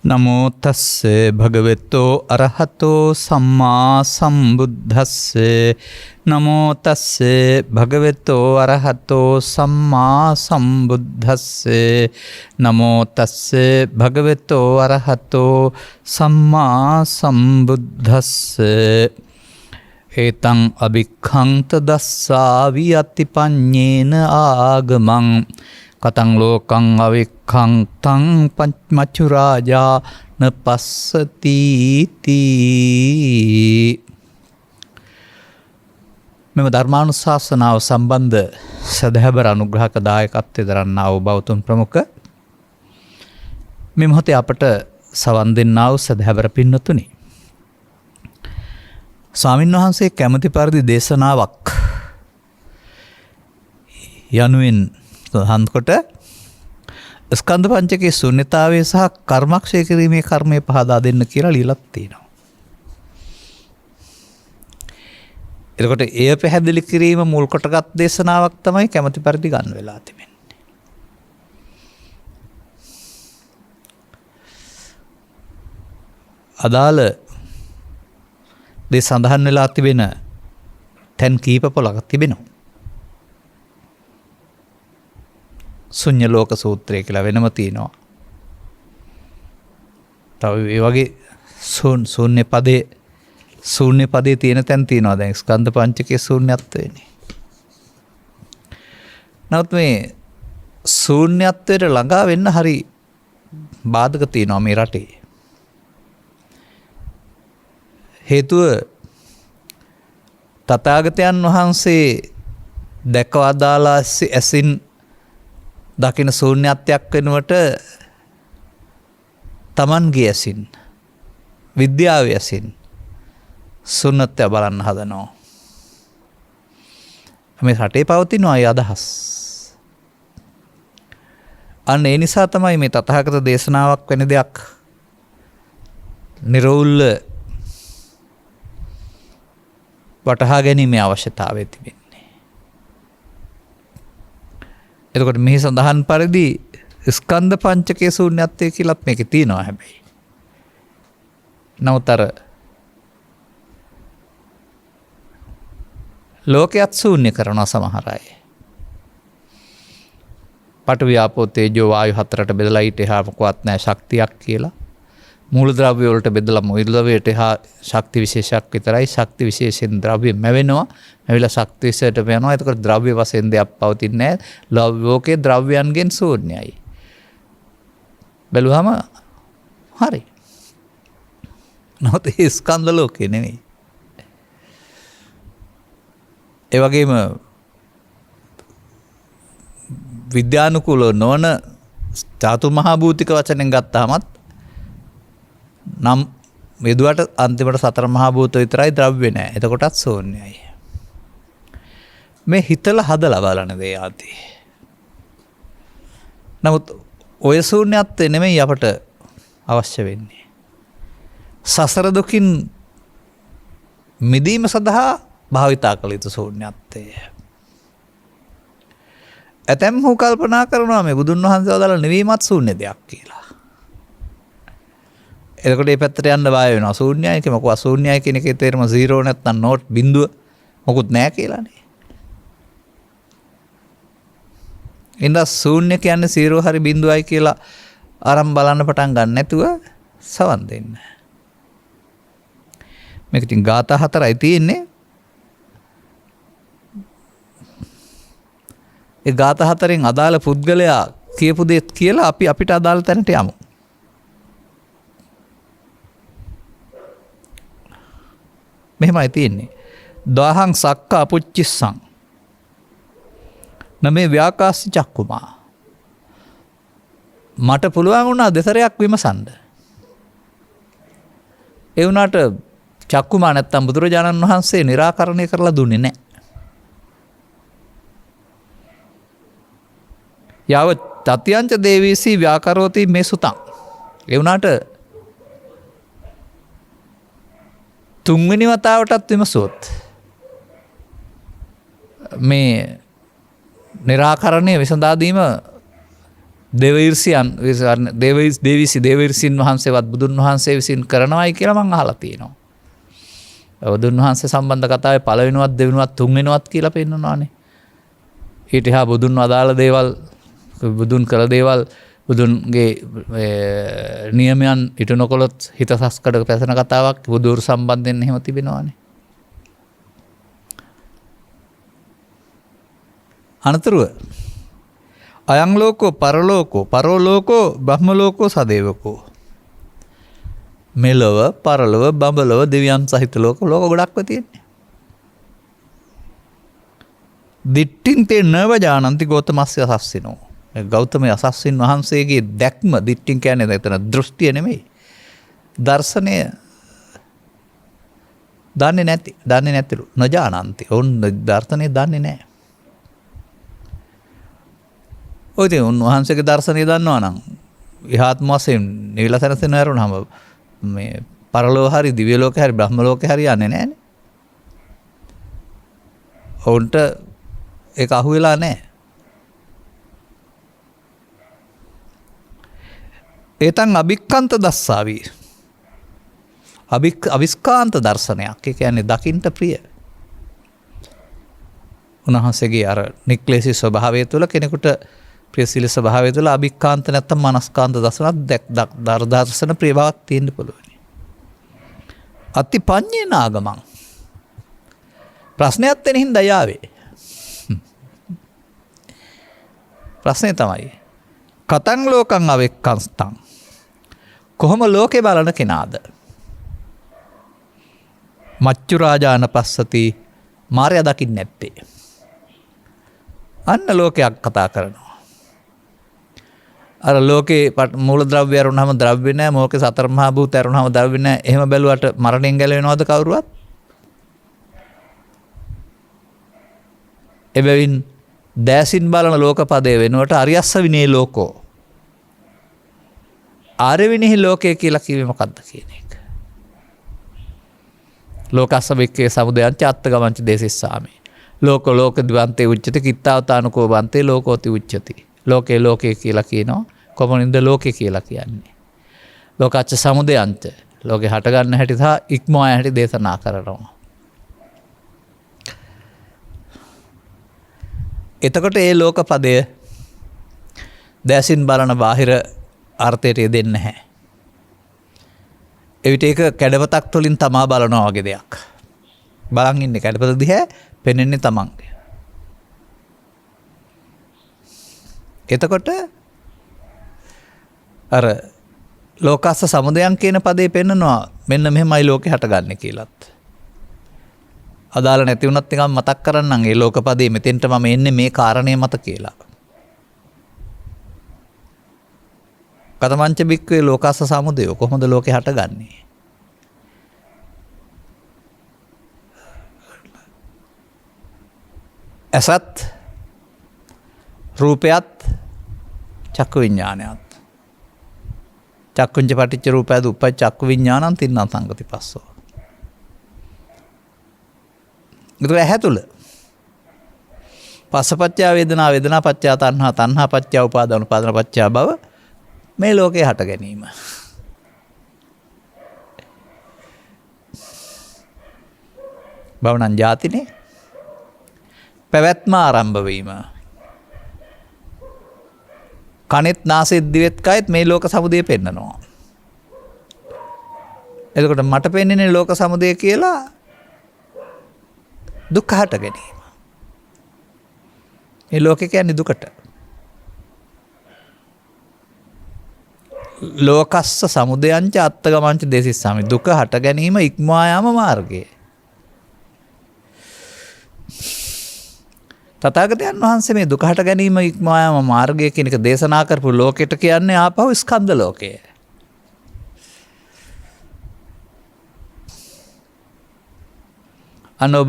නමෝ තස්සේ භගවතෝ අරහතෝ සම්මා සම්බුද්දස්සේ නමෝ තස්සේ භගවතෝ අරහතෝ සම්මා සම්බුද්දස්සේ නමෝ තස්සේ භගවතෝ අරහතෝ සම්මා සම්බුද්දස්සේ ඒතං අභික්ඛන්ත දස්සාවි අතිපඤ්ඤේන ආගමං කතං ලෝකං අවික්ඛන්තං පච්මච්චු රාජා නපස්සති තී. මෙම ධර්මානුශාසනාව සම්බන්ධ සදහැබර අනුග්‍රහක දායකත්වයේ දරන්නා වූ බෞතුන් ප්‍රමුඛ මේ මොහොතේ අපට සවන් දෙන්නා වූ සදහැබර පින්නතුනි, ස්වාමින් වහන්සේ කැමැති පරිදි දේශනාවක් යනුවෙන් හන්කොට ස්කන්ධ පංචකයේ ශුන්‍යතාවය සහ කර්මක්ෂය කිරීමේ කර්මය පහදා දෙන්න කියලා ලියලා තියෙනවා. එතකොට එය පැහැදිලි කිරීම මුල් කොටගත් දේශනාවක් තමයි කැමැති පරිදි ගන්න වෙලා තිබෙන්නේ. අදාළ දේ සඳහන් වෙලා තිබෙන තැන් කීප පොලක් තිබෙනවා. ශුන්‍ය ලෝක සූත්‍රය කියලා වෙනම තියෙනවා. තව ඒ වගේ ශූන්‍ය පදේ තියෙන තැන් තියෙනවා. දැන් ස්කන්ධ පංචකයේ ශූන්‍යත්වයනේ. නමුත් මේ ශූන්‍යත්වයට ළඟා වෙන්න හරි බාධක තියෙනවා මේ රටේ. හේතුව තථාගතයන් වහන්සේ දැකවදාලා ඇසින් දකින ශූන්‍යත්වයක් වෙනුවට තමන්ගේ ඇසින් විද්‍යාව ඇසින් ශූන්‍යත්වය බලන්න හදනවා. මේ රටේ පවතිනවා ඒ අදහස්. අන්න ඒ නිසා තමයි මේ තථාගත දේශනාවක් වෙන දෙයක් නිරවුල්ව වටහා ගැනීමේ අවශ්‍යතාවය තිබෙන්නේ. එතකොට මෙහි සඳහන් පරිදි ස්කන්ධ පංචකයේ ශූන්‍යත්වය කියලාත් මේකේ තියෙනවා හැබැයි. නමුත් අර ලෝකයක් ශූන්‍ය කරන සමහර අය. පඨවි ආපෝ තේජෝ වායු හතරට බෙදලා ඊට එහා මොකවත් නැහැ ශක්තියක් කියලා. මූලද්‍රව්‍ය වලට බෙදලා මූලද්‍රව්‍යයට එහා ශක්ති විශේෂයක් විතරයි. ශක්ති විශේෂයෙන් ද්‍රව්‍ය මැවෙනවා. මැවිලා ශක්ති විශේෂයට වෙනවා. එතකොට ද්‍රව්‍ය වශයෙන් දෙයක් පවතින්නේ නැහැ. ලෝකයේ ද්‍රව්‍යයන්ගෙන් ශූන්‍යයි. බැලුවම හරි. නමුත් ඒ ස්කන්ධ ලෝකේ නෙමෙයි. ඒ වගේම විද්‍යානුකූලව නොවන ධාතු මහා භූතික වචනෙන් ගත්තාමත් නම් මෙදුවට අන්තිමට සතර මහා භූත විතරයි ද්‍රව්‍ය නැහැ. එතකොටත් ශූන්‍යයි. මේ හිතලා හදලා බලන දේ ආදී. නමුත් ඔය ශූන්‍යත්වය නෙමෙයි අපට අවශ්‍ය වෙන්නේ. සසර දුකින් මිදීම සඳහා භාවිතා කළ යුතු ශූන්‍යත්වය. ඇතැම්හු කල්පනා කරනවා මේ බුදුන් වහන්සේ වදාළ නිවීමත් ශූන්‍ය දෙයක් කියලා. එතකොට මේ පැත්තට යන්න බය වෙනවා. ශූන්‍යයි කිය මොකක්ද ශූන්‍යයි කියන එකේ තේරුම 0 නැත්නම් නෝට් බිඳුව මොකුත් නැහැ කියලානේ. ඉතින් ශූන්‍ය කියන්නේ 0 හරි බිඳුවයි කියලා ආරම්භ බලන්න පටන් ගන්න නැතුව සවන් දෙන්න. මේක ඉතින් ගාථා 4යි තියෙන්නේ. ඒ ගාථා 4න් අදාළ පුද්ගලයා කියපු දේත් කියලා අපි අපිට අදාළ තැනට යමු. මෙහෙමයි තියෙන්නේ. දාහං සක්ක අපුච්චිස්සං නමේ ව්‍යාකාශි චක්කුමා. මට පුළුවන් වුණා දෙසරයක් විමසන්න. ඒ වුණාට චක්කුමා නැත්තම් බුදුරජාණන් වහන්සේ निराකරණය කරලා දුන්නේ නැහැ. යව තත්‍යංච දේවීසි ව්‍යාකරෝති මේ සුතං. ඒ වුණාට තුන්වෙනි වතාවටත් විමසුවොත් මේ निराකරණය විසඳා දීම දේවීර්ෂීන් වහන්සේවත් බුදුන් වහන්සේ විසින් කරනවායි කියලා මම අහලා තියෙනවා. බුදුන් වහන්සේ සම්බන්ධ කතාවේ පළවෙනිවත් දෙවෙනිවත් තුන්වෙනිවත් කියලා පෙන්නනවානේ. ඊට එහා බුදුන් අදාළ දේවල් බුදුන් කළ දේවල් බුදුන්ගේ නියමයන් ඉටු නොකොළොත් හිත සස්කඩ පැසෙන කතාවක් බුදුරු සම්බන්ධයෙන් එහෙම තිබෙනවානේ. අනතුරුව අයං ලෝකෝ පරලෝකෝ පරලෝකෝ බ්‍රහ්මලෝකෝ සදේවකෝ. මෙලොව පරලොව බඹලොව දෙවියන් සහිත ලෝක ගොඩක්ව තියෙන්නේ. දිට්ඨින් තේ නව ජානන්ති ගෞතමස්ය අසස්සිනෝ. ගෞතම අසස්සින් වහන්සේගේ දැක්ම දිට්ඨින් කියන්නේ එතන දෘෂ්ටිය නෙමෙයි. දර්ශනය දන්නේ නැතිලු නජානන්ති. ඔවුන් දර්ශනය දන්නේ නැහැ. ඔය ඉතින් උන්වහන්සේගේ දර්ශනය දන්නවා නම් ඉහාත්ම වශයෙන් නිවිලා සැනසෙන හැරුණාම මේ පරලෝක හරි දිව්‍ය ලෝකේ හරි බ්‍රහ්ම ලෝකේ හරි යන්නේ නැහනේ. ඔවුන්ට ඒක අහුවෙලා නැහැ. ඒතන් අභික්ඛන්ත දස්සාවි. අවිස්කාන්ත දර්ශනයක්. ඒ කියන්නේ දකින්ට ප්‍රිය. උන්වහන්සේගේ අර නික්ලේශී ස්වභාවය තුළ කෙනෙකුට ප්‍රියශීලී ස්වභාවය තුළ අභික්ඛාන්ත නැත්නම් මනස්කාන්ත දර්ශන ප්‍රිය බවක් තියෙන්න පුළුවන්. අතිපඤ්ඤේ නාගමං. ප්‍රශ්නයක් තියෙන හින්දා යාවේ. ප්‍රශ්නේ තමයි කතං ලෝකං අවෙක්කන්ස්තං. කොහොම ලෝකේ බලන කෙනාද? මච්චු රාජාන පස්සති මාර්යා දකින්නේ නැත්තේ. අන්න ලෝකයක් කතා කරනවා. අර ලෝකේ මූලද්‍රව්‍ය අරුණාම ද්‍රව්‍ය නැහැ. මොකේ සතර මහා භූත අරුණාම ද්‍රව්‍ය නැහැ. එහෙම බැලුවට මරණයෙන් ගැලවෙනවද කවුරුවත්? එබැවින් දැසින් බලන ලෝකපදයේ වෙනුවට අරියස්ස විනේ ලෝකෝ. ආර්ය විනේහි ලෝකය කියලා කිව්වේ මොකක්ද කියන එක. ලෝකස්ස වික්කේ සමුදයං චාත්තගමංච දේසිස්සාමි. ලෝක දිවන්තේ උච්චති කිත්තාවතානුකෝ බන්තේ ලෝකෝති උච්චති. ලෝකේ කියලා කියනවා. කොමනින්ද ලෝකේ කියලා කියන්නේ. ලෝකච්ච සමුදයන්ත. ලෝකේ හට ගන්න හැටි සහ ඉක්මවා යන හැටි දේශනා කරනවා. එතකොට ඒ ලෝක පදය දැසින් බලන බාහිර අර්ථයට යෙදෙන්නේ නැහැ. එවිට ඒක කැඩපතක් තුළින් තමා බලනවා වගේ දෙයක්. බලන් ඉන්නේ කැඩපත දිහා පෙනෙන්නේ තමන්ගේ. එතකොට අර ලෝකස්ස සමුදයන් කියන පදේ පෙන්නනවා මෙන්න මෙහෙමයි ලෝකේ හටගන්නේ කියලාත්. අදාළ නැති වුණත් නිකන් මතක් කරන්නම් ඒ ලෝක පදේ මෙතෙන්ට මම එන්නේ මේ කාරණේ මත කියලා. කතමංච බික්කේ ලෝකස්ස සමුදය කොහොමද ලෝකේ හටගන්නේ? ඇසත් රූපයත් චක්කු විඥානයත්. චක්කුංච පටිච්ච රූපයද උප්පයි චක්කු විඥානං තින්නම් සංගති පස්සෝ. ඒක ඇහැ තුල. පස්සපච්චය වේදනා වේදනාපච්චය තණ්හා තණ්හාපච්චය උපාදාන උපාදානපච්චය භව මේ ලෝකේ හට ගැනීම. භවනං ජාතිනේ පැවැත්ම ආරම්භ වීම. කනෙත් නාසෙත් දිවෙත් කයත් මේ ලෝක සමුදය පෙන්නනවා. එතකොට මට පෙන්න්නේ ලෝක සමුදය කියලා දුක්ඛ හට ගැනීම. මේ ලෝකේ කියන්නේ දුකට. ලෝකස්ස සමුදයංච අත්තගමංච දේසිස්සාමි. දුක හට ගැනීම ඉක්මවා යාම මාර්ගය. තථාගතයන් වහන්සේ මේ දුක හට ගැනීම ඉක්මවා යාම මාර්ගය කියන එක දේශනා කරපු ලෝකෙට කියන්නේ ආපහු ස්කන්ධ ලෝකය. අනොබ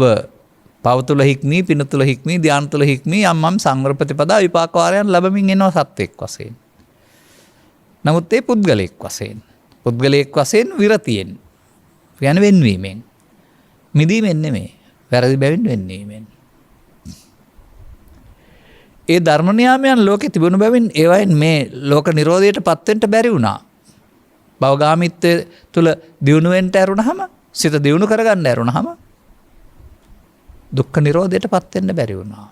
පව තුළ හික්මී පින තුළ හික්මී ධ්‍යාන තුළ හික්මී යම් සංවර ප්‍රතිපදා විපාක වාරයන් ලැබමින් එනවා සත්‍යෙක් වශයෙන්. නමුත් ඒ පුද්ගලයෙක් වශයෙන් විරතියෙන් යන වෙන්වීමෙන් මිදීමෙන් නෙමෙයි වැරදි බැවින් වෙන්වීමෙන්. ඒ ධර්ම නියාමයන් ලෝකෙ තිබුණු බැවින් ඒවයින් මේ ලෝක නිරෝධයට පත් වෙන්න බැරි වුණා. භවගාමීත්වය තුල දියුණු වෙන්න ඇරුණාම, සිත දියුණු කරගන්න ඇරුණාම දුක්ඛ නිරෝධයට පත් වෙන්න බැරි වුණා.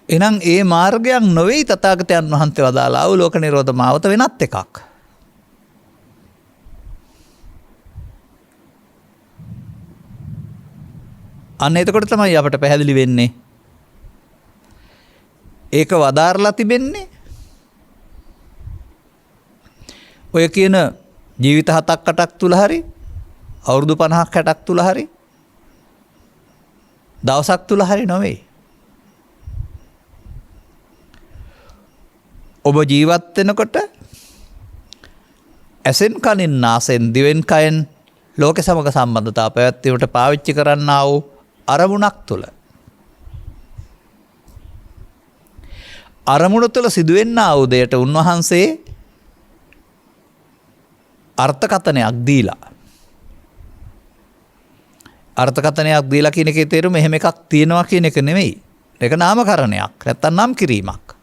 එහෙනම් ඒ මාර්ගයක් නොවේ තථාගතයන් වහන්සේ වදාළා වූ ලෝක නිරෝධ මාවත වෙනත් එකක්. අන්න එතකොට තමයි අපට පැහැදිලි වෙන්නේ ඒක වදාරලා තිබෙන්නේ ඔය කියන ජීවිත 7ක් 8ක් තුල හරි අවුරුදු 50ක් 60ක් තුල හරි දවසක් තුල හරි නොවේ. ඔබ ජීවත් වෙනකොට ඇසෙන් කනින් නාසෙන් දිවෙන් කයෙන් ලෝක සමග සම්බන්ධතාව පැවැත්වීමට පාවිච්චි කරන්නා වූ අරමුණක් තුල අරමුණ තුළ සිදුවෙන්නා වූ දෙයට උන්වහන්සේ අර්ථකථනයක් දීලා කියන එකේ තේරුම එහෙම එකක් තියෙනවා කියන එක නෙමෙයි. ඒක නාමකරණයක්. නැත්තම් නම් කිරීමක්.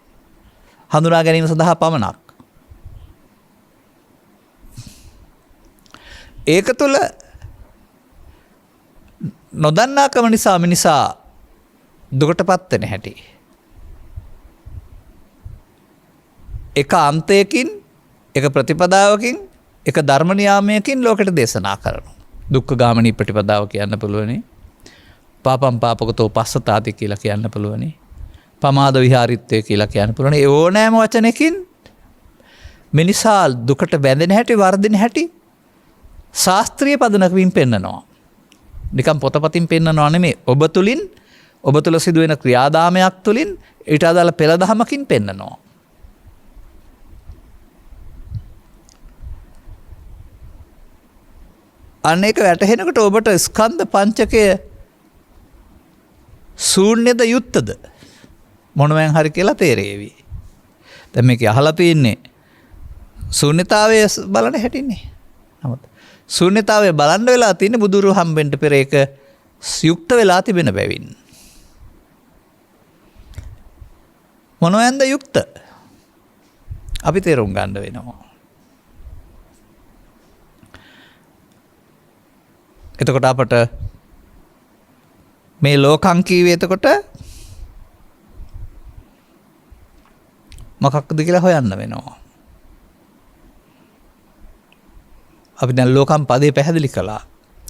හඳුනා ගැනීම සඳහා පමණක්. ඒක තුළ නොදන්නාකම නිසා මිනිසා දුකටපත් වෙන හැටි. එක අන්තයකින්, එක ප්‍රතිපදාවකින්, එක ධර්ම නියාමයකින් ලෝකෙට දේශනා කරනවා. දුක්ඛ ගාමිනී ප්‍රතිපදාව කියන්න පුළුවනි. පාපම් පාපකතෝ පස්සතාති කියලා කියන්න පුළුවනි. පමාද විහාරිත්වය කියලා කියන්න පුළුවනි. ඒ ඕනෑම වචනකින් මිනිසා දුකට බැඳෙන හැටි, වර්ධින හැටි ශාස්ත්‍රීය පදනකින් පෙන්නනවා. නිකම් පොතපතින් පෙන්නනවා නෙමෙයි. ඔබ තුළ සිදුවෙන ක්‍රියාදාමයක් තුළින් ඊට අදාළ පෙළ දහමකින් පෙන්නනවා. අන්න ඒක වැටහෙනකොට ඔබට ස්කන්ධ පංචකය ශූන්‍යද යුක්තද මොනවෙන් හරි කියලා තේරෙවි. දැන් මේක අහලා තියෙන්නේ ශූන්‍යතාවය බලන හැටිනේ. නමුත් ශූන්‍යතාවය බලන්න වෙලා තියෙන්නේ බුදුරු හම්බෙන්න පෙර ඒක යුක්ත වෙලා තිබෙන බැවින්. මොනවෙන්ද යුක්ත? අපි තේරුම් ගන්න වෙනවා. එතකොට අපට මේ ලෝකං කීවේ එතකොට මොකක්ද කියලා හොයන්න වෙනවා. අපි දැන් ලෝකම් පදේ පැහැදිලි කළා.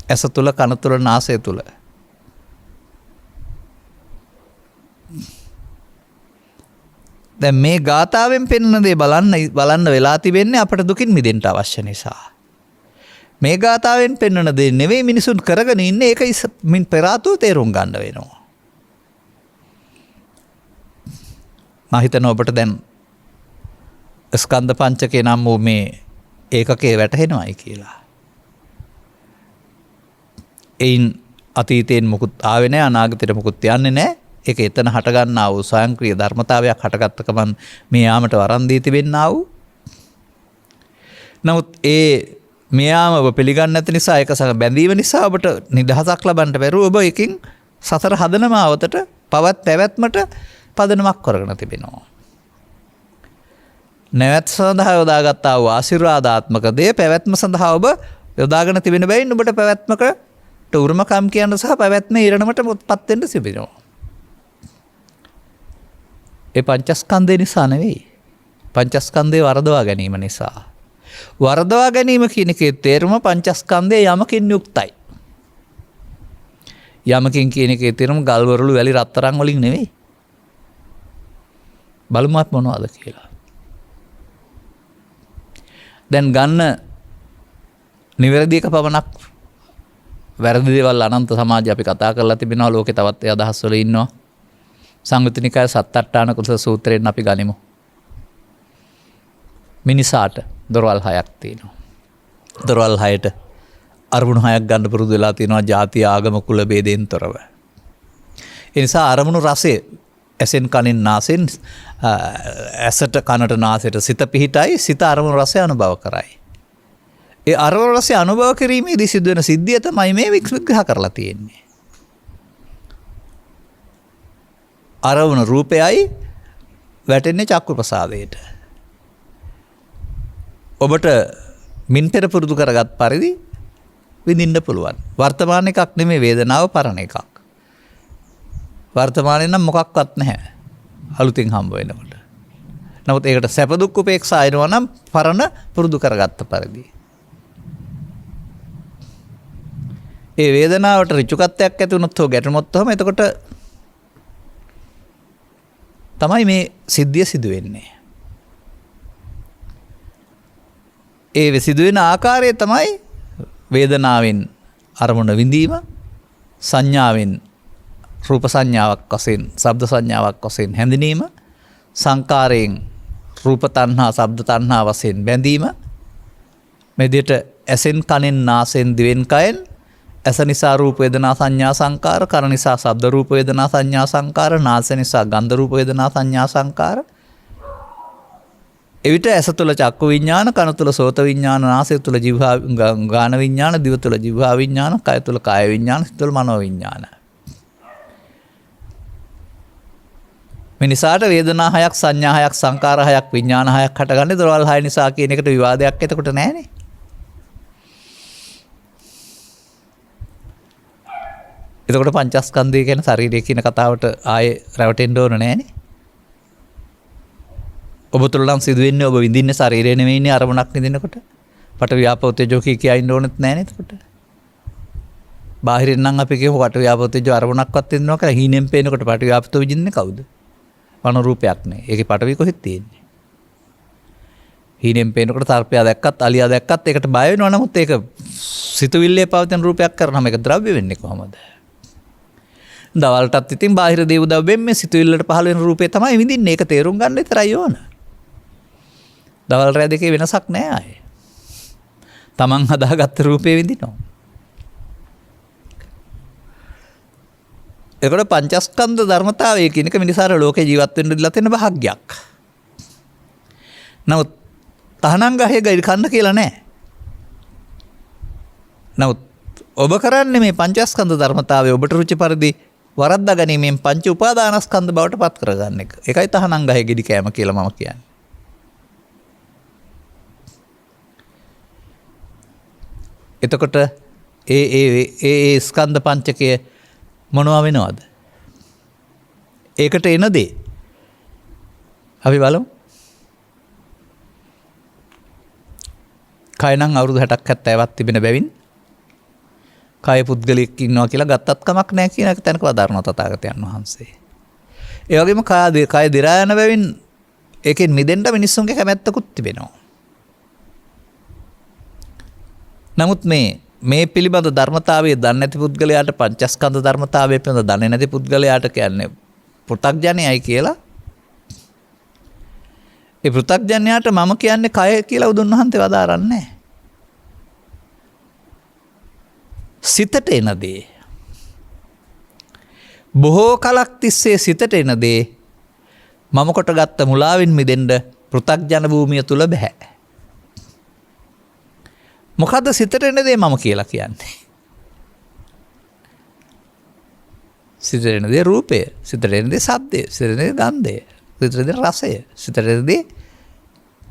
ඇස තුල, කන තුල, නාසය තුල. දැන් මේ ගාථාවෙන් පෙන්වන දේ බලන්න වෙලා තිබෙන්නේ අපට දුකින් මිදෙන්න අවශ්‍ය නිසා. මේ ගාථාවෙන් පෙන්වන දේ නෙවෙයි මිනිසුන් කරගෙන ඉන්නේ. ඒක මින් පෙර ආතුව තේරුම් ගන්න වෙනවා. මම හිතනවා ඔබට දැන් ස්කන්ධ පංචකේ නම් වූ මේ ඒකකේ වැටහෙනවයි කියලා. එයින් අතීතයෙන් මුකුත් ආවේ නැහැ, අනාගතයට මුකුත් යන්නේ නැහැ. ඒක එතන හටගන්නා වූ ස්වයංක්‍රීය ධර්මතාවයක් හටගත්ත ගමන් මේ යාමට වරන් දී තිබෙන්නා වූ. නමුත් මෙයාම ඔබ පිළිගන්නේ නැති නිසා, ඒක සහ බැඳීම නිසා ඔබට නිදහසක් ලබන්න බැරුව ඔබ එකකින් සතර හදන මාවතට පැවැත්මට පදනමක් කරගෙන තිබෙනවා. නැවැත් සඳහා යොදාගත්තා වූ ආශිර්වාදාත්මක දේ පැවැත්ම සඳහා ඔබ යොදාගෙන තිබෙන බැවින් ඔබට පැවැත්මකට උරුමකම් කියන්න සහ පැවැත්ම ඊරණමට පත් වෙන්න තිබෙනවා. ඒ පංචස්කන්ධය නිසා නෙවෙයි. පංචස්කන්ධය වරදවා ගැනීම නිසා. වරදවා ගැනීම කියන එකේ තේරුම පංචස්කන්ධය යමකින් යුක්තයි. යමකින් කියන එකේ තේරුම ගල් වරුළු වැලි රත්තරන් වලින් නෙවෙයි. බලමුත් මොනවද කියලා. දැන් ගන්න නිවැරදි එක පමණක් වැරදි දේවල් අනන්ත සමාජය අපි කතා කරලා තිබෙනවා. ලෝකේ තවත් ඒ අදහස් වල ඉන්නවා. සංයුත්ත නිකාය සත්තට්ඨාන කුසල සූත්‍රයෙන් අපි ගනිමු. මිනිසාට දොරවල් 6ක් තියෙනවා. දොරවල් 6ට අරමුණු 6ක් ගන්න පුරුදු වෙලා තියෙනවා. ಜಾති ආගම කුල ભેදයෙන් තොරව. ඒ නිසා අරමුණු රසය ඇසෙන් කනෙන් නාසෙන් ඇසට කනට නාසයට සිත පිහිටයි. සිත අරමුණු රසය අනුභව කරයි. ඒ අරමුණු රසය අනුභව කිරීමේදී සිදුවෙන සිද්ධිය තමයි මේ විග්‍රහ කරලා තියෙන්නේ. අරවුණ රූපයයි වැටෙන්නේ චක්කු ප්‍රසාදයට. ඔබට මින් පෙර පුරුදු කරගත් පරිදි විඳින්න පුළුවන්. වර්තමාන එකක් නෙමෙයි වේදනාව පරණ එකක්. වර්තමානයේ නම් මොකක්වත් නැහැ. අලුතින් හම්බ වෙනකොට. නමුත් ඒකට සැප දුක් උපේක්ෂා එනවා නම් පරණ පුරුදු කරගත්ත පරිදි. ඒ වේදනාවට ඍචුකත්වයක් ඇති වුණොත් හෝ ගැටුණොත් එහෙම එතකොට තමයි මේ සිද්ධිය සිදු වෙන්නේ. ඒ සිදුවෙන ආකාරය තමයි වේදනාවෙන් අරමුණ විඳීම, සංඥාවෙන් රූප සංඥාවක් වශයෙන්, ශබ්ද සංඥාවක් වශයෙන් හැඳිනීම, සංකාරයෙන් රූප තණ්හා, ශබ්ද තණ්හා වශයෙන් බැඳීම, මේ දෙයට ඇසෙන්, කනෙන්, නාසයෙන්, දිවෙන්, කයෙන්, ඇස නිසා රූප වේදනා සංඥා සංකාර, කන නිසා ශබ්ද රූප වේදනා සංඥා සංකාර, නාසය නිසා ගන්ධ රූප වේදනා සංඥා සංකාර. එවිට ඇස තුළ චක්කු විඥාන, කන තුළ සෝත විඥාන, නාසය තුළ જીවහා ගාන විඥාන, දිව තුළ જીවහා විඥාන, කය තුළ කාය විඥාන, සිත තුළ මනෝ විඥාන. මේ නිසාට වේදනා හයක්, සංඥා හයක්, සංකාර හයක්, විඥාන හයක් හටගන්නේ දොරවල් හය නිසා කියන එකට විවාදයක් එතකොට නැහැනේ. එතකොට පංචස්කන්ධය කියන ශරීරය කියන කතාවට ආයේ රැවටෙන්න ඕන නැහැනේ. ඔබ තුළ නම් සිදුවෙන්නේ ඔබ විඳින්නේ ශරීරය නෙවෙයිනේ අරමුණක් විඳිනකොට. පට ව්‍යාපෝ තේජෝ කියා ඉන්න ඕනෙත් නැහැනේ එතකොට. බාහිරින් නම් අපි කියමු පට ව්‍යාපෝ තේජෝ අරමුණක්වත් විඳිනවා කියලා හීනෙන් පේනකොට පට ව්‍යාපතෝ විඳින්නේ කවුද? වන රූපයක් නේ. ඒකේ පටවි කොහෙද තියෙන්නේ? හීනෙන් පේනකොට තරපයා දැක්කත්, අලියා දැක්කත් ඒකට බය වෙනවා. නමුත් ඒක සිතුවිල්ලේ පවතින රූපයක් කරනම ඒක ද්‍රව්‍ය වෙන්නේ කොහොමද? දවල්ටත් ඉතින් බාහිර දේව දව්වෙන් මේ සිතුවිල්ලට පහළ වෙන රූපේ තමයි විඳින්නේ. ඒක තේරුම් ගන්න විතරයි ඕන. දවල් රැ දෙකේ වෙනසක් නෑ ආයේ. තමන් හදාගත්ත රූපේ විඳිනවා. ඒකට පංචස්කන්ධ ධර්මතාවය කියන එක මිනිසාර ලෝකේ ජීවත් වෙන්න දීලා තියෙන භාග්යක්. නමුත් තහනම් ගහේ ගිරි කන්න කියලා නෑ. නමුත් ඔබ කරන්නේ මේ පංචස්කන්ධ ධර්මතාවය ඔබට රුචි පරිදි වරද්දා ගැනීමෙන් පංච උපාදානස්කන්ධ බවට පත් කරගන්න එක. ඒකයි තහනම් ගහේ ගෙඩි කෑම කියලා මම කියන්නේ. එතකොට ඒ ස්කන්ධ පංචකය මොනවා වෙනවද? ඒකට එන දේ අපි බලමු. කය නම් අවුරුදු 60ක් 70ක් තිබෙන බැවින් කය පුද්ගලයෙක් ඉන්නවා කියලා ගත්තත් කමක් නැහැ කියන එක තැනක වදාරනවා තථාගතයන් වහන්සේ. ඒ වගේම කය දි රා යන බැවින් ඒකෙන් මිදෙන්න මිනිස්සුන්ගේ කැමැත්තකුත් තිබෙනවා. නමුත් මේ පිළිබඳ ධර්මතාවය දන්නේ නැති පුද්ගලයාට පංචස්කන්ධ ධර්මතාවය පිළිබඳ දන්නේ නැති පුද්ගලයාට කියන්නේ පෘථග්ජනයයි කියලා. ඒ පෘථග්ජනයාට මම කියන්නේ කය කියලා උදුන් වහන්සේ වදාරන්නේ නැහැ. සිතට එන දේ. බොහෝ කලක් තිස්සේ සිතට එන දේ මම කොට ගත්ත මුලාවෙන් මිදෙන්න පෘථග්ජන භූමිය තුල බෑ. මොකද්ද සිතට එන දේ මම කියලා කියන්නේ? සිතට එන දේ රූපය, සිතට එන දේ ශබ්දය, සිතට එන දේ ගන්ධය, සිතට එන දේ රසය, සිතට එන දේ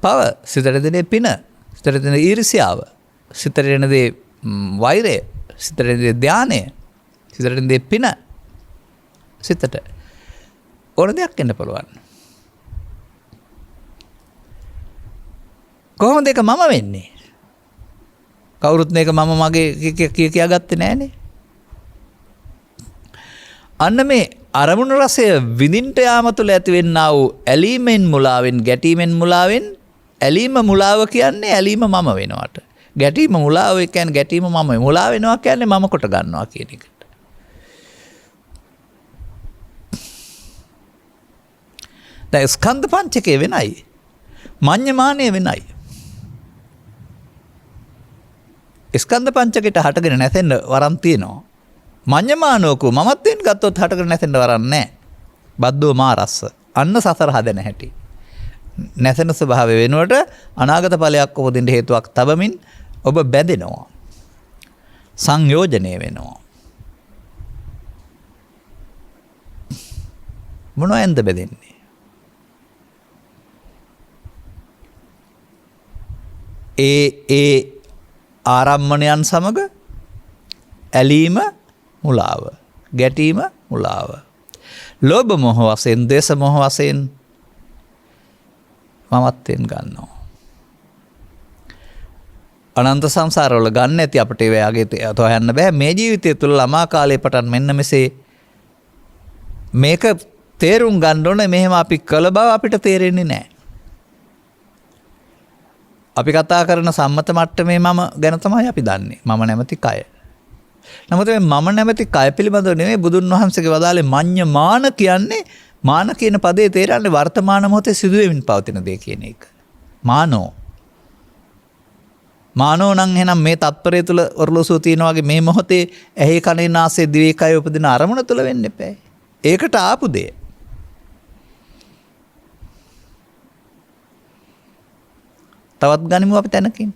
පව, සිතට එන දේ පින, සිතට එන දේ ඊර්ෂ්‍යාව, සිතට එන දේ වෛරය, සිතට එන දේ ධානය, සිතට එන දේ පින. සිතට ඕන දෙයක් එන්න පුළුවන්. කොහොමද ඒක මම වෙන්නේ? කවුරුත් මේක මම මගේ කියා ගත්තේ නෑනේ. අන්න මේ අරමුණු රසය විඳින්ට යාම තුළ ඇතිවෙන්නා වූ ඇලීමෙන් මුලාවෙන්, ගැටීමෙන් මුලාවෙන්, ඇලීම මුලාව කියන්නේ ඇලීම මම වෙනවට. ගැටීම මුලාව කියන්නේ ගැටීම මම මුලා වෙනවා කියන්නේ මම කොට ගන්නවා කියන එකට. දැන් ස්කන්ධ පංචකය වෙනයි. මඤ්ඤමානය වෙනයි. ස්කන්ධ පංචකයට හටගෙන නැසෙන්න වරම් තියෙනවා. මඤ්ඤමානෝකෝ මමත්වෙන් ගත්තොත් හටගෙන නැසෙන්න වරම් නැහැ. බද්දෝ මාරස්ස. අන්න සසර හදන හැටි. නැසෙන ස්වභාවය වෙනුවට අනාගත ඵලයක් උපදින්න හේතුවක් තබමින් ඔබ බැඳෙනවා. සංයෝජනය වෙනවා. මොනවෙන්ද බෙදෙන්නේ? ඒ ආරම්මණයන් සමග ඇලීම මුලාව, ගැටීම මුලාව. ලෝභ මොහ වශයෙන්, ද්වේෂ මොහ වශයෙන් මමත්වෙන් ගන්නවා. අනන්ත සංසාරවල ගන්න ඇති අපිට ඒ වගේ තෝයන්න බෑ. මේ ජීවිතය තුළ ළමා කාලේ පටන් මෙන්න මෙසේ මේක තේරුම් ගන්න ඕනේ. මෙහෙම අපි කළ බව අපිට තේරෙන්නේ නැහැ. අපි කතා කරන සම්මත මට්ටමේ මම ගැන තමයි අපි දන්නේ. මම නැමැති කය. නමුත් මේ මම නැමැති කය පිළිබඳව නෙමෙයි බුදුන් වහන්සේගේ වදාළේ මඤ්ඤ මාන කියන්නේ, මාන කියන පදේ තේරන්නේ වර්තමාන මොහොතේ සිදුවෙමින් පවතින දේ කියන එක. මානෝ නම් එහෙනම් මේ තත්පරය තුළ ඔරලෝසුව තියෙනවා වගේ මේ මොහොතේ ඇහි කනේ නාසයේ දිවේ කය උපදින අරමුණ තුළ වෙන්න එපා. ඒකට ආපු දෙය. තවත් ගනිමු අපි තැනකින්.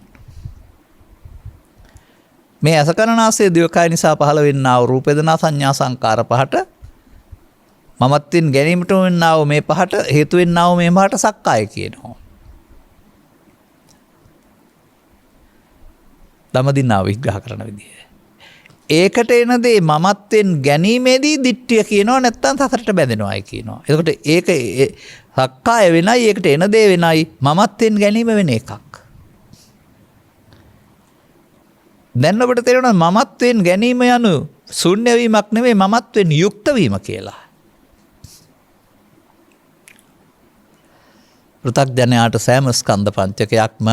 මේ ඇස කන නාසය දිව කය නිසා පහළ වෙන්නා වූ රූප වේදනා සංඥා සංකාර පහට මමත්වෙන් ගැනීමට වෙන්නා වූ මේ පහට හේතු වෙන්නා වූ මේ පහට සක්කාය කියනවා. දමදින්නාව විග්‍රහ කරන විදිහ. ඒකට එන දේ මමත්වෙන් ගැනීමේදී දිට්ඨිය කියනවා, නැත්නම් සසරට බැඳෙනවායි කියනවා. එතකොට ඒක සක්කාය වෙනයි, ඒකට එන දේ වෙනයි, මමත්වෙන් ගැනීම වෙන එකක්. දැන් ඔබට තේරෙනවා මමත්වෙන් ගැනීම යනු ශූන්‍ය වීමක් නෙවෙයි, මමත්වෙන් යුක්ත වීම කියලා. පෘථග්ජනයාට සෑම ස්කන්ධ පංචකයක්ම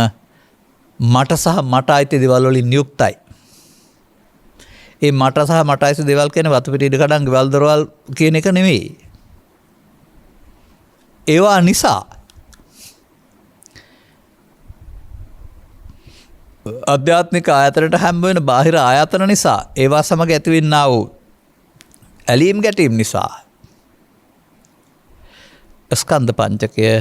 මට සහ මට අයිති දේවල් වලින් යුක්තයි. ඒ මට සහ මට අයිති දේවල් කියන්නේ වතු පිටි ඉඩ කඩන් ගෙවල් දොරවල් කියන එක නෙවෙයි. ඒවා නිසා අධ්‍යාත්මික ආයතනට හැම වෙන බාහිර ආයතන නිසා, ඒවා සමග ඇතිවෙන්නා වූ ඇලීම් ගැටීම් නිසා ස්කන්ධ පංචකය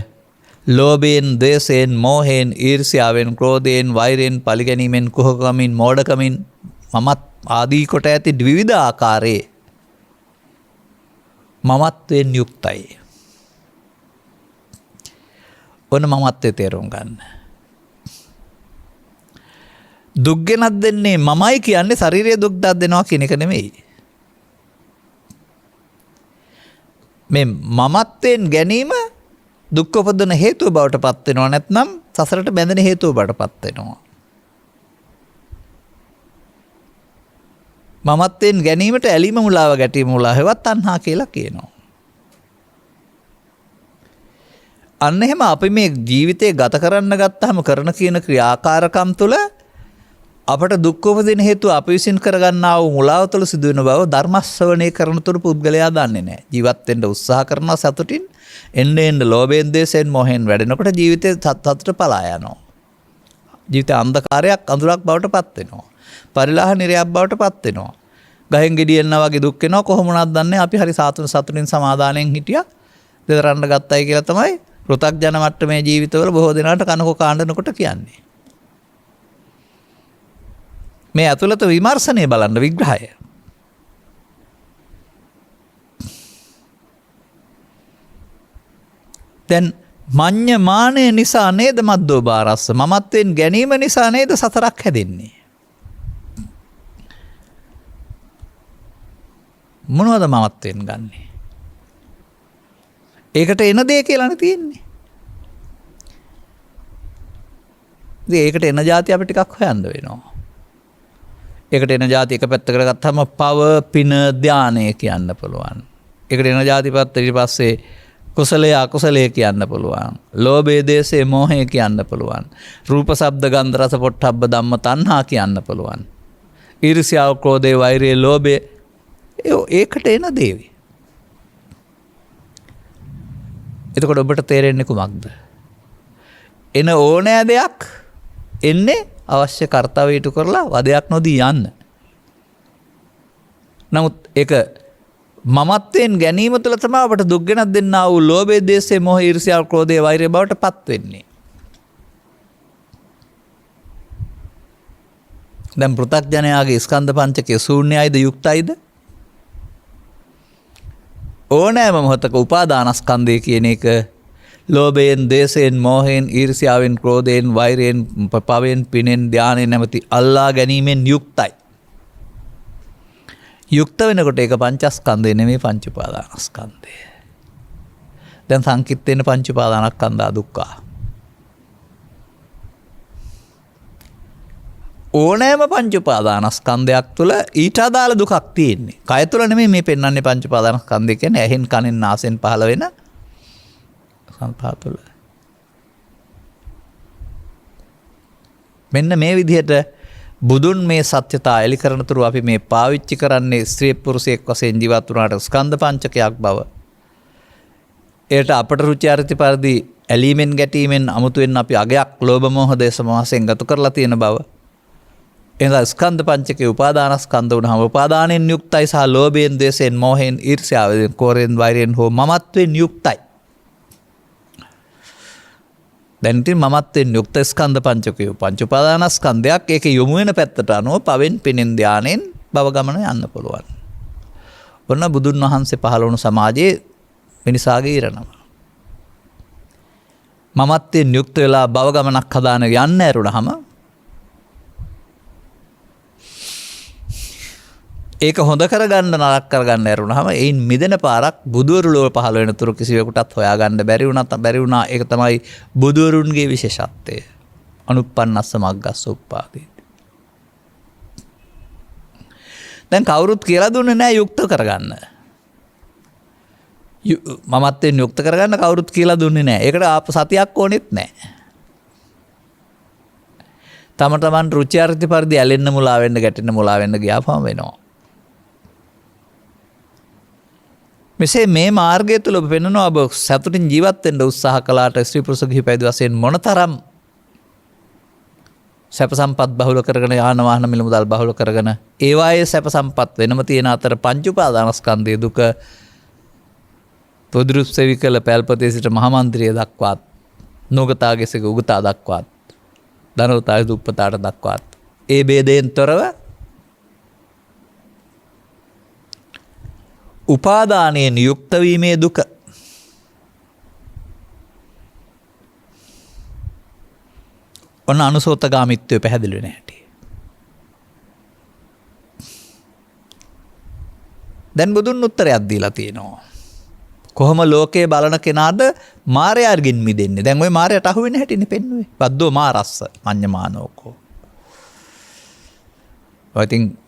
ලෝභයෙන්, ද්වේෂයෙන්, මෝහයෙන්, ඊර්ෂ්‍යාවෙන්, ක්‍රෝධයෙන්, වෛරයෙන්, පරිගැනීමෙන්, කුහකමින්, මෝඩකමින් මමත් ආදී කොට ඇති විවිධ ආකාරයේ මමත්වෙන් යුක්තයි. ඔන්න මමත්වයේ තේරුම් ගන්න. දුක් ගෙනත් දෙන්නේ මමයි කියන්නේ ශරීරයේ දුක් දත් දෙනවා කියන එක නෙමෙයි. මේ මමත්වෙන් ගැනීම දුක් උපදින හේතුව බවට පත් වෙනවා, නැත්නම් සසරට බැඳෙන හේතුව බවට පත් වෙනවා. මමත්වෙන් ගැනීමට ඇලීම මුලාව, ගැටීම මුලාව හේවත් තණ්හා කියලා කියනවා. අන්න එහෙම අපි මේ ජීවිතේ ගත කරන්න ගත්තාම කරන කියන ක්‍රියාකාරකම් තුළ අපට දුක් උපදින හේතුව අපි විසින් කරගන්නා වූ මුලාව තුළ සිදුවෙන බව ධර්ම ශ්‍රවණය කරන තුරු පුද්ගලයා දන්නේ නැහැ. ජීවත් වෙන්න උත්සාහ කරන සතුටින් එන්න ලෝභයෙන්, ද්වේෂයෙන්, මොහෙන් වැඩෙනකොට ජීවිතේ සතුට පලා යනවා. ජීවිතේ අන්ධකාරයක්, අඳුරක් බවට පත් වෙනවා. පරිලාහ නිරයක් බවට පත් වෙනවා. ගහෙන් ගෙඩියෙන්නා වගේ දුක් වෙනවා. කොහොම වුණත් දන්නේ අපි හරි සතුටින් සමාදානයෙන් හිටියා. දෙදරන්න ගත්තයි කියලා තමයි පෘථග්ජන මට්ටමේ ජීවිතවල බොහෝ දෙනාට කනකො කාණ්ඩනකොට කියන්නේ. මේ ඇතුළත විමර්ශනය බලන්න, විග්‍රහය. දැන් මඤ්ඤ මානය නිසා නේද මද්දෝ බාරස්ස, මමත්වෙන් ගැනීම නිසා නේද සතරක් හැදෙන්නේ. මොනවද මමත්වෙන් ගන්නෙ? ඒකට එන දේ කියලානේ තියෙන්නේ. ඉතින් ඒකට එන જાති අපිට ටිකක් හොයන්න වෙනවා. ඒකට එන જાති එක පැත්තකට ගත්තාම පව, පින, ධානය කියන්න පුළුවන්. ඒකට එන જાති පැත්ත ඊට පස්සේ කුසලයේ අකුසලයේ කියන්න පුළුවන්. ලෝභයේ, දේශයේ, මෝහයේ කියන්න පුළුවන්. රූප, ශබ්ද, ගන්ධ, රස, පොට්ටබ්බ ධම්ම තණ්හා කියන්න පුළුවන්. ඊර්ෂ්‍යාව, ක්‍රෝධය, වෛරය, ලෝභය ඒකට එන දේවි. එතකොට ඔබට තේරෙන්නේ කුමක්ද? එන ඕනෑ දෙයක් එන්නේ අවශ්‍ය කර්තව්‍ය ඉටු කරලා වදයක් නොදී යන්න. නමුත් ඒක මමත්වෙන් ගැනීම තුළ තමයි අපට දුක් ගෙනත් දෙන්නා වූ ලෝභය, ද්වේෂය, මොහ, ඊර්ෂ්‍යාව, ක්‍රෝධය, වෛරය බවට පත් වෙන්නේ. දැන් පෘථග්ජනයාගේ ස්කන්ධ පංචකය ශූන්‍යයිද යුක්තයිද? ඕනෑම මොහොතක උපාදානස්කන්ධය කියන එක ලෝභයෙන්, දේශයෙන්, මෝහයෙන්, ඊර්ෂ්‍යාවෙන්, ක්‍රෝධයෙන්, වෛරයෙන්, පවෙන්, පිනෙන්, ධානයෙන් නැමැති අල්ලා ගැනීමෙන් යුක්තයි. යුක්ත වෙනකොට ඒක පංචස්කන්ධය නෙමෙයි පංච උපාදානස්කන්ධය. දැන් සංකිට්ඨේන පංච උපාදානස්කන්ධා දුක්ඛා. ඕනෑම පංච උපාදානස්කන්ධයක් තුළ ඊට අදාළ දුකක් තියෙන්නේ. කය තුළ නෙමෙයි මේ පෙන්වන්නේ පංච උපාදානස්කන්ධය කියන්නේ ඇහෙන්, කනෙන්, නාසයෙන් පහළ වෙන සංඛාර තුළ. මෙන්න මේ විදිහට බුදුන් මේ සත්‍යතා එලි කරන තුරු අපි මේ පාවිච්චි කරන්නේ ස්ත්‍රී පුරුෂයෙක් වශයෙන් ජීවත් වුණාට ස්කන්ධ පංචකයක් බව. ඒට අපට රුචි අරුචි පරිදි ඇලීමෙන් ගැටීමෙන් අමුතුවෙන් අපි අගයක් ලෝභ මෝහ දේශ මොහයෙන් ගත කරලා තියෙන බව. එහෙනම් ස්කන්ධ පංචකේ උපාදානස්කන්ධ වුණාම උපාදානෙන් යුක්තයි සහ ලෝභයෙන්, දේශයෙන්, මෝහයෙන්, ඊර්ෂ්‍යාවෙන්, කෝරෙන්, වෛරයෙන් හෝ මමත්වෙන් යුක්තයි. දැන් ඉතින් මමත්වෙන් යුක්ත ස්කන්ධ පංචකය පංච උපාදානස්කන්ධයක් ඒක යොමු වෙන පැත්තට අනුව පවෙන්, පිනෙන්, ධානයෙන් භව ගමන යන්න පුළුවන්. ඔන්න බුදුන් වහන්සේ පහළ වුණු සමාජයේ මිනිසාගේ ඉරණම. මමත්වෙන් යුක්ත වෙලා භව ගමනක් හදාන යන්න ඇරුණාම ඒක හොඳ කරගන්න නරක කරගන්න ඇරුණාම ඒයින් මිදෙන පාරක් බුදුවරු ලෝක පහළ වෙන තුරු කිසිවෙකුටත් හොයාගන්න බැරි වුණා. ඒක තමයි බුදුවරුන්ගේ විශේෂත්වය. අනුප්පන්නස්ස මග්ගස්ස උප්පාදේති. දැන් කවුරුත් කියලා දුන්නේ නැහැ යුක්ත කරගන්න. මමත්වෙන් යුක්ත කරගන්න කවුරුත් කියලා දුන්නේ නැහැ. ඒකට සතියක් ඕනෙත් නැහැ. තම තමන් රුචි අරුචි පරිදි ඇලෙන්න, මුලා වෙන්න, ගැටෙන්න, මුලා වෙන්න ගියාපම වෙනවා. මෙසේ මේ මාර්ගය තුළ ඔබ පෙන්වනවා ඔබ සතුටින් ජීවත් වෙන්න උත්සාහ කළාට ස්ත්‍රී පුරුෂ කිහිපයද වශයෙන් මොනතරම් සැප සම්පත් බහුල කරගෙන යාන වාහන මිල මුදල් බහුල කරගෙන ඒ වායේ සැප සම්පත් වෙනම තියෙන අතර පංච උපාදානස්කන්ධයේ දුක පොදුරු සෙවිකල පැල්පතේ සිට මහමන්ත්‍රිය දක්වාත් නෝගතාගේසක උගතා දක්වාත් ධනවතාගේ දුප්පතාට දක්වාත් ඒ ભેදයෙන් තොරව උපාදානයෙන් යුක්ත වීමේ දුක. ඔන්න අනුසෝතගාමිත්වය පැහැදිලි වෙන හැටි. දැන් බුදුන් උත්තරයක් දීලා තියෙනවා. කොහොම ලෝකේ බලන කෙනාද මායයන්ගෙන් මිදෙන්නේ? දැන් ওই මායයට අහු වෙන හැටිනේ පෙන්වුවේ. වද්දෝ මාරස්ස මඤ්ඤමානෝකෝ. I think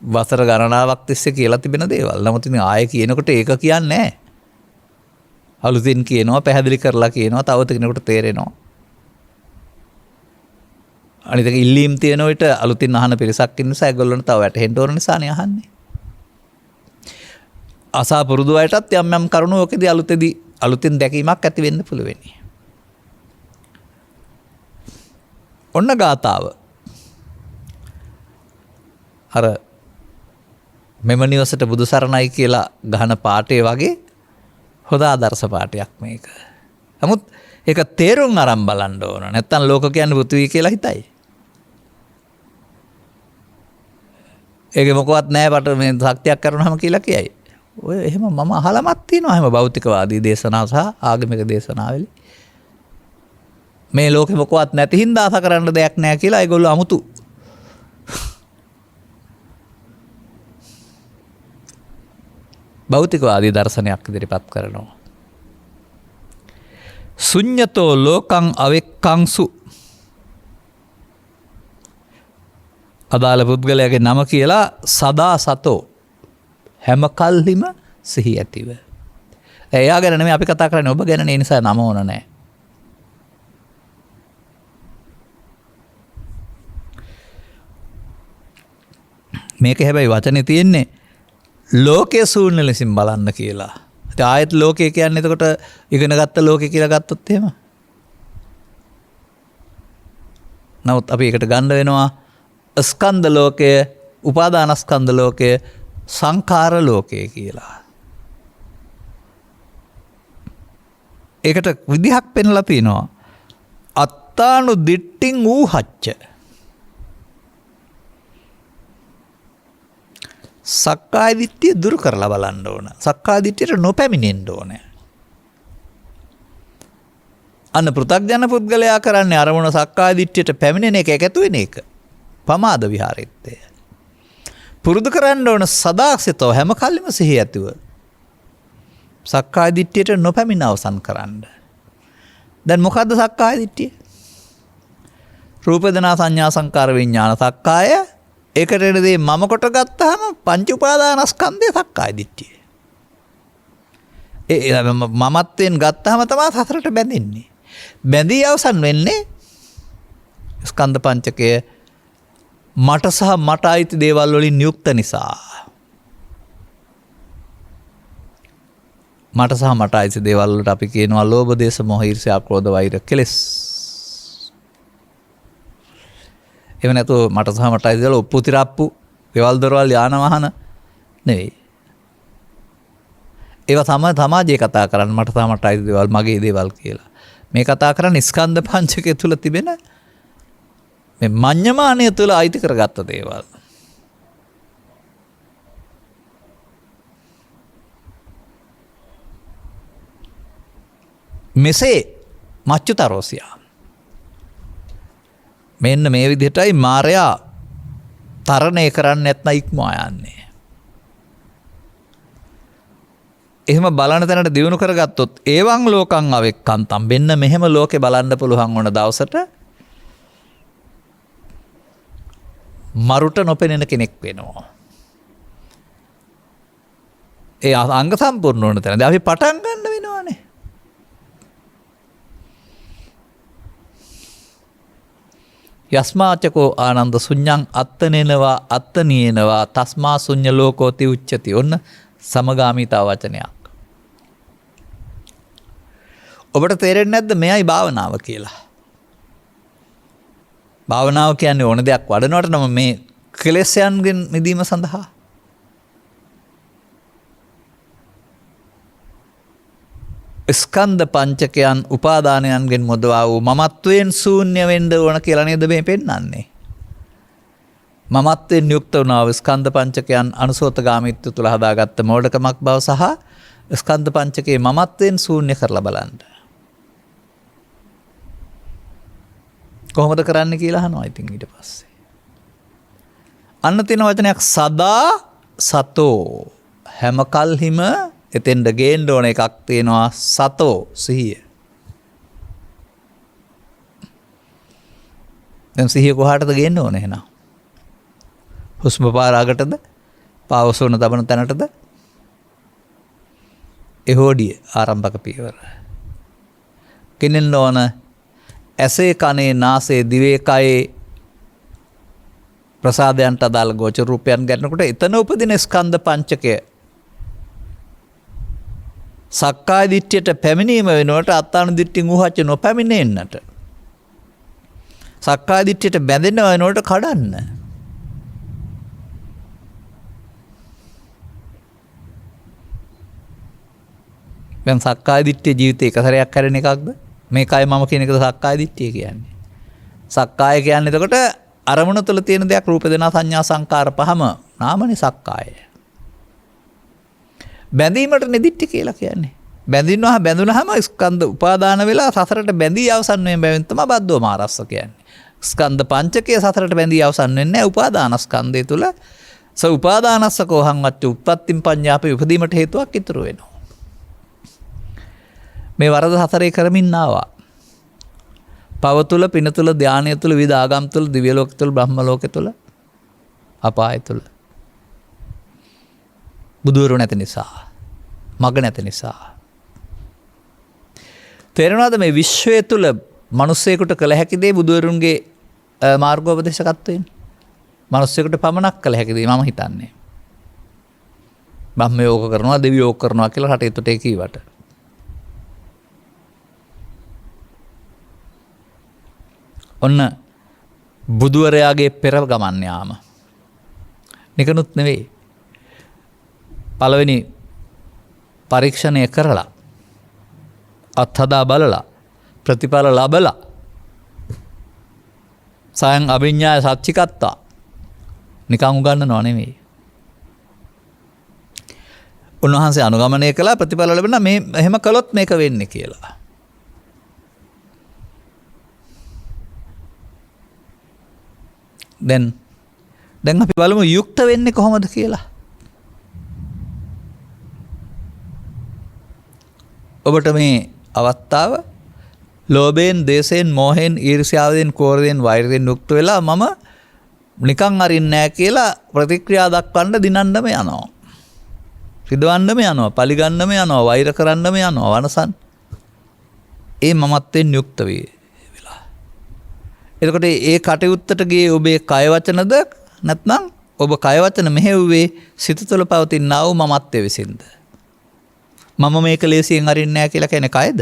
වසර ගණනාවක් තිස්සේ කියලා තිබෙන දේවල්. නමුත් ඉතින් ආයෙ කියනකොට ඒක කියන්නේ නැහැ. අලුතින් කියනවා, පැහැදිලි කරලා කියනවා, තව කෙනෙකුට තේරෙනවා. අනිත් එක ඉල්ලීම් තියෙන විට අලුතින් අහන පිරිසක් ඉන්න නිසා ඒගොල්ලන්ට තව වැටහෙන්න ඕන නිසානේ අහන්නේ. අසා පුරුදු අයටත් යම් යම් කරුණු ඔකේදී අලුතින් දැකීමක් ඇති වෙන්න පුළුවන්. ඔන්න ගාතාව. අර මෙම නිවසට බුදු සරණයි කියලා ගහන පාඨය වගේ හොඳ ආදර්ශ පාඨයක් මේක. නමුත් ඒක තේරුම් අරන් බලන්න ඕන. නැත්තම් ලෝක කියන්නේ පෘථිවි කියලා හිතයි. ඒක මොකවත් නැහැ බට මේ ශක්තියක් කරනවම කියලා කියයි. ඔය එහෙම මම අහලමත් තියෙනවා එහෙම භෞතිකවාදී දේශනා සහ ආගමික දේශනාවලි. මේ ලෝකෙ මොකවත් නැති හින්දා ආස කරන්න දෙයක් නැහැ කියලා ඒගොල්ලෝ අමුතු භෞතිකවාදී දර්ශනයක් ඉදිරිපත් කරනවා. ශුඤ්ඤතෝ ලෝකං අවෙක්ඛංසු. අදාළ පුද්ගලයාගේ නම කියලා සදා සතෝ හැම කල්හිම සිහි ඇතිව. එයා ගැන නෙමෙයි අපි කතා කරන්නේ, ඔබ ගැන. ඒ නිසා නම ඕන නැහැ. මේක හැබැයි වචනේ තියෙන්නේ ලෝකයේ ශූන්‍ය ලෙසින් බලන්න කියලා. ඉතින් ආයත් ලෝකය කියන්නේ එතකොට ඉගෙන ගත්ත ලෝකය කියලා ගත්තොත් එහෙම. නමුත් අපි ඒකට ගන්න වෙනවා ස්කන්ධ ලෝකය, උපාදානස්කන්ධ ලෝකය, සංඛාර ලෝකය කියලා. ඒකට විදිහක් පෙන්ලා තිනවා. අත්තානු දිට්ඨින් ඌහච්ච. සක්කාය දිට්ඨිය දුරු කරලා බලන්න ඕන. සක්කාය දිට්ඨියට නොපැමිණෙන්න ඕනේ. අන්න පෘථග්ජන පුද්ගලයා කරන්නේ අරමුණ සක්කාය දිට්ඨියට පැමිණෙන එක එකතු වෙන එක. පමාද විහාරෙත්තය. පුරුදු කරන්න ඕන සදාසිතව හැම කල්ලිම සිහිය ඇතිව. සක්කාය දිට්ඨියට නොපැමිණ අවසන් කරන්න. දැන් මොකද්ද සක්කාය දිට්ඨිය? රූප වේදනා සංඥා සංකාර විඥාන සක්කාය ඒකට එනදී මම කොට ගත්තාම පංච උපාදානස්කන්ධය සක්කාය දිට්ඨිය. ඒ මමත්වෙන් ගත්තාම තමයි සතරට බැඳෙන්නේ. බැඳී අවසන් වෙන්නේ ස්කන්ධ පංචකය මට සහ මට අයිති දේවල් වලින් යුක්ත නිසා. මට සහ මට අයිති දේවල් වලට අපි කියනවා ලෝභ දේශ මොහ ඊර්ෂ්‍යා ක්‍රෝධ වෛර කෙලෙස්. එහෙම නැතු මට සහ මට අයිති දේවල් ඔප්පු තිරප්පු දේවල් දරවල් යාන වාහන නෙවෙයි. ඒවා සමාජයේ කතා කරන්නේ මට සහ මට අයිති දේවල් මගේ දේවල් කියලා. මේ කතා කරන්නේ ස්කන්ධ පංචකය තුල තිබෙන මේ මඤ්ඤමානය තුල අයිති කරගත්ත දේවල්. මෙසේ මච්චුතරෝසියා මෙන්න මේ විදිහටයි මාරයා තරණය කරන්නේ නැත්නම් ඉක්මවා යන්නේ. එහෙම බලන තැනට දියුණු කරගත්තොත් ඒවං ලෝකං අවෙක්කන්තම් මෙන්න මෙහෙම ලෝකේ බලන්න පුළුවන් වුණ දවසට මරුට නොපෙනෙන කෙනෙක් වෙනවා. ඒ අංග සම්පූර්ණ වුණ තැනදී අපි පටන් ගන්න වෙනවානේ. යස්මාචකෝ ආනන්ද ශුඤ්ඤං අත්තනේනවා අත්තනීයනවා තස්මා ශුඤ්ඤ ලෝකෝති උච්චති. ඔන්න සමගාමීතා වචනයක්. ඔබට තේරෙන්නේ නැද්ද මෙයයි භාවනාව කියලා? භාවනාව කියන්නේ ඕන දෙයක් වඩනවට නම් මේ කෙලෙස්යන්ගෙන් මිදීම සඳහා. ස්කන්ධ පංචකයන් උපාදානයන්ගෙන් මුදවා වූ මමත්වයෙන් ශූන්‍ය වෙන්න ඕන කියලා නේද මේ පෙන්වන්නේ. මමත්වයෙන් යුක්ත වුණා වූ ස්කන්ධ පංචකයන් අනුසෝතගාමීත්ව තුල හදාගත්ත මෝඩකමක් බව සහ ස්කන්ධ පංචකයේ මමත්වයෙන් ශූන්‍ය කරලා බලන්න. කොහොමද කරන්න කියලා අහනවා ඉතින් ඊට පස්සේ. අන්න තියෙන වචනයක් සදා සතෝ හැම කල්හිම එතෙන්ද ගේන්න ඕන එකක් තියෙනවා සතෝ සිහිය. දැන් සිහිය කොහාටද ගේන්න ඕන එහෙනම්? හුස්ම පාරාකටද? පාවසෝන තබන තැනටද? එහෝඩිය ආරම්භක පියවර. කිනෙන්න ඕන ඇසේ කනේ නාසයේ දිවේ කයේ ප්‍රසාදයන්ට අදාළ ගෝචර රූපයන් ගන්නකොට එතන උපදින ස්කන්ධ පංචකය සක්කාය දිට්ඨියට පැමිණීම වෙනකොට අත්තාන දිට්ඨින් උහච්ච නොපැමිණෙන්නට. සක්කාය දිට්ඨියට බැඳෙන වෙනකොට කඩන්න. දැන් සක්කාය දිට්ඨිය ජීවිතේ එක සැරයක් කරන එකක්ද? මේකයි මම කියන එකද සක්කාය දිට්ඨිය කියන්නේ. සක්කාය කියන්නේ එතකොට අරමුණ තුළ තියෙන දෙයක් රූප දෙනා සංඥා සංකාර පහම නාමනේ සක්කාය. බැඳීමට නිදිට්ඨි කියලා කියන්නේ. බැඳුනහම ස්කන්ධ උපාදාන වෙලා සසරට බැඳී අවසන් වෙන බැවින් තමයි බද්දෝ මාරස්ස කියන්නේ. ස්කන්ධ පංචකය සසරට බැඳී අවසන් වෙන්නේ නැහැ උපාදානස්කන්ධය තුල. උපාදානස්ස කෝහං වච්ච උප්පත්තිම් පඤ්ඤාපේ උපදීමට හේතුවක් ඉතුරු වෙනවා. මේ වරද හතරේ කරමින් ආවා. පව තුල, පින තුල, ධානය තුල, විවිධ ආගම් තුල, දිව්‍ය ලෝක තුල, බ්‍රහ්ම ලෝක තුල, අපාය තුල. බුදුවරු නැති නිසා, මග නැති නිසා. තේරෙනවද මේ විශ්වය තුල මිනිස්සෙකුට කළ හැකි දේ බුදුවරුන්ගේ මාර්ගෝපදේශකත්වයෙන්? මිනිස්සෙකුට පමණක් කළ හැකි දේ මම හිතන්නේ. බ්‍රහ්මයෝ ඕක කරනවා, දෙවියෝ ඕක කරනවා කියලා රටේ තුටේ කීවට. ඔන්න බුදුවරයාගේ පෙර ගමන් යාම. නිකනුත් නෙවෙයි. පළවෙනි පරීක්ෂණය කරලා අත්හදා බලලා ප්‍රතිඵල ලබලා සයන් අභිඥාය සච්චිකත්තා නිකන් උගන්නනව නෙවෙයි. උන්වහන්සේ අනුගමනය කළා ප්‍රතිඵල ලැබෙනවා මේ එහෙම කළොත් මේක වෙන්නේ කියලා. දැන් අපි බලමු යුක්ත වෙන්නේ කොහොමද කියලා. ඔබට මේ අවස්ථාව ලෝභයෙන්, දේශයෙන්, මෝහයෙන්, ඊර්ෂ්‍යාවෙන්, කෝරයෙන්, වෛරයෙන් යුක්ත වෙලා මම නිකන් අරින්නේ නැහැ කියලා ප්‍රතික්‍රියා දක්වන්න දිනන්නම යනවා. රිදවන්නම යනවා, පලිගන්නම යනවා, වෛර කරන්නම යනවා, වනසන්. ඒ මමත්වෙන් යුක්ත වෙලා. එතකොට ඒ කටයුත්තට ගියේ ඔබේ කය වචනද නැත්නම් ඔබ කය වචන මෙහෙව්වේ සිත තුළ පවතිනා වූ මමත්වයේ විසින්ද? මම මේක ලේසියෙන් අරින්නේ නැහැ කියලා කියන්නේ කයද?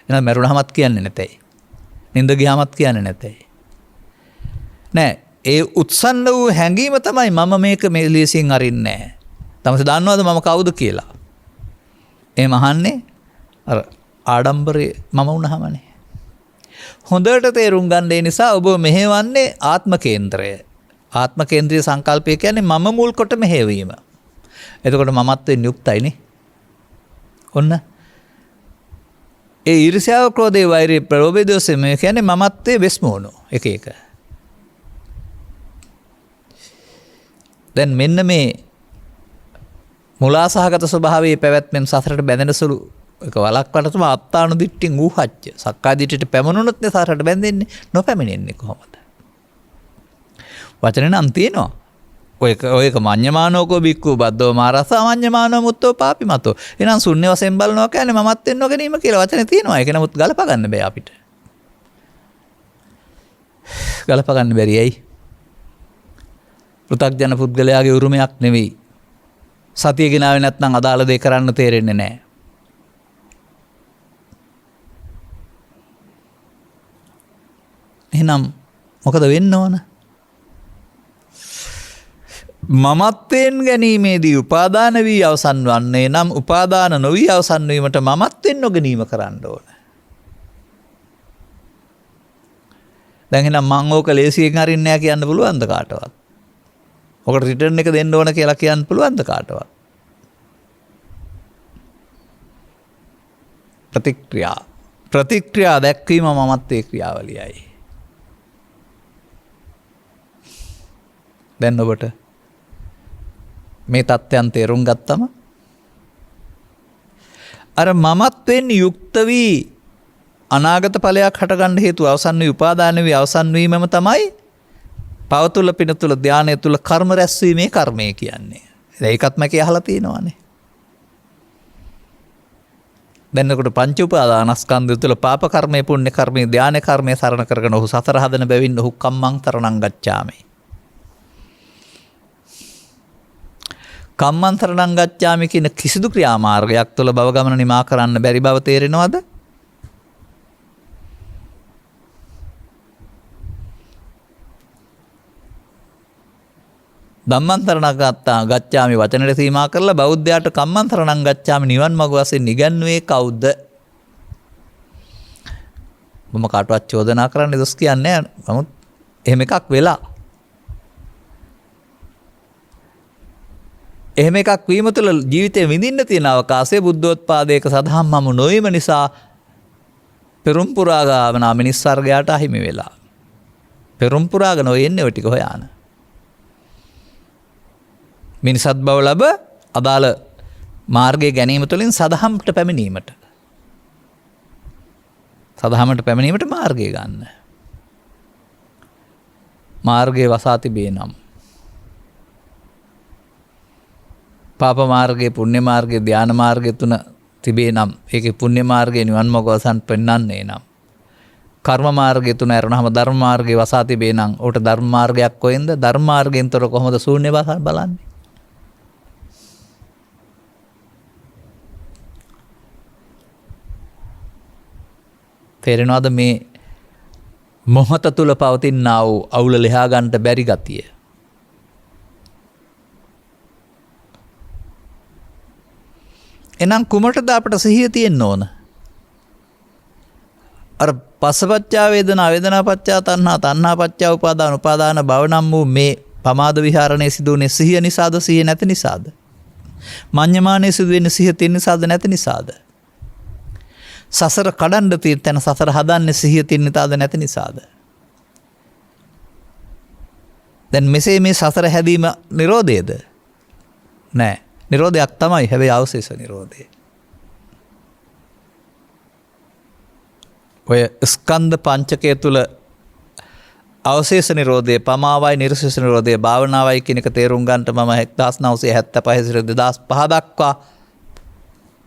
එහෙනම් මරුණහමත් කියන්නේ නැතයි. නින්ද ගියාමත් කියන්නේ නැතයි. නෑ, ඒ උත්සන්න වූ හැඟීම තමයි මම මේක මේ ලේසියෙන් අරින්නේ නැහැ. තමස දන්නවද මම කවුද කියලා? එහෙම අහන්නේ අර ආඩම්බරේ මම වුණාමනේ. හොඳට තේරුම් ගන්න ඒ නිසා ඔබ මෙහෙවන්නේ ආත්ම කේන්ද්‍රය. ආත්ම කේන්ද්‍රීය සංකල්පය කියන්නේ මම මුල් කොට මෙහෙවීම. එතකොට මමත්වෙන් යුක්තයිනේ. ඔන්න ඒ ඊර්ෂ්‍යාව, ක්‍රෝධය, වෛරය, ප්‍රලෝභය, දෝෂය මේ කියන්නේ මමත්වයේ වෙස්මෝණු එක එක. දැන් මෙන්න මේ මුලාසහගත ස්වභාවයේ පැවැත්මෙන් සසරට බැඳෙන සුළු එක වළක්වන්න තමයි අත්තානු දිට්ඨින් ඌහච්ච. සක්කාය දිට්ඨියට පැමුණුනොත් නේ සසරට බැඳෙන්නේ. නොපැමිණෙන්නේ කොහොමද? වචනේ නම් තියෙනවා. ඔයක මඤ්ඤමානෝකෝ බික්කු බද්දෝ මාරස මඤ්ඤමානෝ මුත්තෝ පාපිමතෝ. එහෙනම් ශුන්‍ය වශයෙන් බලනවා කියන්නේ මමත්වෙන් නොගැනීම කියලා වචනේ තියෙනවා. ඒක නමුත් ගලප ගන්න බෑ අපිට. ගලප ගන්න බැරි ඇයි? පෘථග්ජන පුද්ගලයාගේ උරුමයක් නෙවෙයි. සතිය ගෙනාවේ නැත්නම් අදාළ දේ කරන්න තේරෙන්නේ නැහැ. එහෙනම් මොකද වෙන්න ඕන? මමත්වෙන් ගැනීමේදී උපාදාන වී අවසන් වන්නේ නම් උපාදාන නොවී අවසන් වීමට මමත්වෙන් නොගැනීම කරන්න ඕන. දැන් එහෙනම් මම ඕක ලේසියෙන් අරින්නේ නැහැ කියන්න පුළුවන්ද කාටවත්? ඔකට රිටර්න් එක දෙන්න ඕන කියලා කියන්න පුළුවන්ද කාටවත්? ප්‍රතික්‍රියා දැක්වීම මමත්වයේ ක්‍රියාවලියයි. දැන් ඔබට මේ තත්ත්වයන් තේරුම් ගත්තම අර මමත්වෙන් යුක්ත වී අනාගත ඵලයක් හටගන්න හේතු අවසන් වී උපාදාන වී අවසන් වීමම තමයි පවතුල පින තුල ධානය තුල කර්ම රැස්වීමේ කර්මය කියන්නේ. ඒකත් මම අහලා තියෙනවානේ. දැන්නකොට පංච උපාදානස්කන්ධය තුල පාප කර්මය, පුණ්‍ය කර්මය, ධානය කර්මය සරණ කරගෙන ඔහු සතර හදන බැවින් ඔහු කම්මං තරණං ගච්ඡාමි. කම්මං තරණං ගච්ඡාමි කියන කිසිදු ක්‍රියාමාර්ගයක් තුළ භව ගමන නිමා කරන්න බැරි බව තේරෙනවද? ධම්මං තරණං ගච්ඡාමි වචනෙට සීමා කරලා බෞද්ධයාට කම්මං තරණං ගච්ඡාමි නිවන් මඟ වශයෙන් නිගන්වුවේ කවුද? මම කාටවත් චෝදනා කරන්නේ දොස් කියන්නේ නැහැ. නමුත් එහෙම එකක් වෙලා එහෙම එකක් වීම තුළ ජීවිතේ විඳින්න තියෙන අවකාශය බුද්ධෝත්පාදයක සදහම් මම නොවීම නිසා පෙරම් පුරාගාමනා මිනිස් වර්ගයාට අහිමි වෙලා. පෙරම් පුරාගෙන ඔය එන්නේ ඔය ටික හොයාන. මිනිසත් බව ලැබ අදාළ මාර්ගයේ ගැනීම තුළින් සදහම්ට පැමිණීමට. සදහමට පැමිණීමට මාර්ගය ගන්න. මාර්ගයේ වසා තිබේ නම් පාප මාර්ගයේ, පුණ්‍ය මාර්ගයේ, ධාන මාර්ගයේ තුන තිබේ නම් ඒකේ පුණ්‍ය මාර්ගයේ නිවන් මඟ වසන් පෙන්වන්නේ නම් කර්ම මාර්ගයේ තුන ඇරුණාම ධර්ම මාර්ගයේ වසා තිබේ නම් උට ධර්ම මාර්ගයක් කොහෙන්ද? ධර්ම මාර්ගයෙන් තොර කොහොමද ශූන්‍ය වසන් බලන්නේ? තේරෙනවද මේ මොහොත තුල පවතිනා වූ අවුල ලෙහා ගන්නට බැරි ගතිය? එනම් කුමටද අපට සිහිය තියෙන්න ඕන? අර පස්සපච්චා වේදනා, වේදනාපච්චා තණ්හා, තණ්හාපච්චා උපාදාන, උපාදාන භව නම් වූ මේ පමාද විහරණය සිදුවන්නේ සිහිය නිසාද, සිහිය නැති නිසාද? මඤ්ඤමානයේ සිදුවෙන සිහිය තියෙන නිසාද නැති නිසාද? සසර කඩන්න තියෙන තැන සසර හදන්නේ සිහිය තියෙන නිසාද නැති නිසාද? දැන් මෙසේ මේ සසර හැදීම නිරෝධයද? නෑ. නිරෝධයක් තමයි. හැබැයි අවශේෂ නිරෝධය. ඔය ස්කන්ධ පංචකය තුල අවශේෂ නිරෝධය, පමාවයි නිර්ශේෂ නිරෝධය, භාවනාවයි කියන එක තේරුම් ගන්නට මම 1975 සිට 2005 දක්වා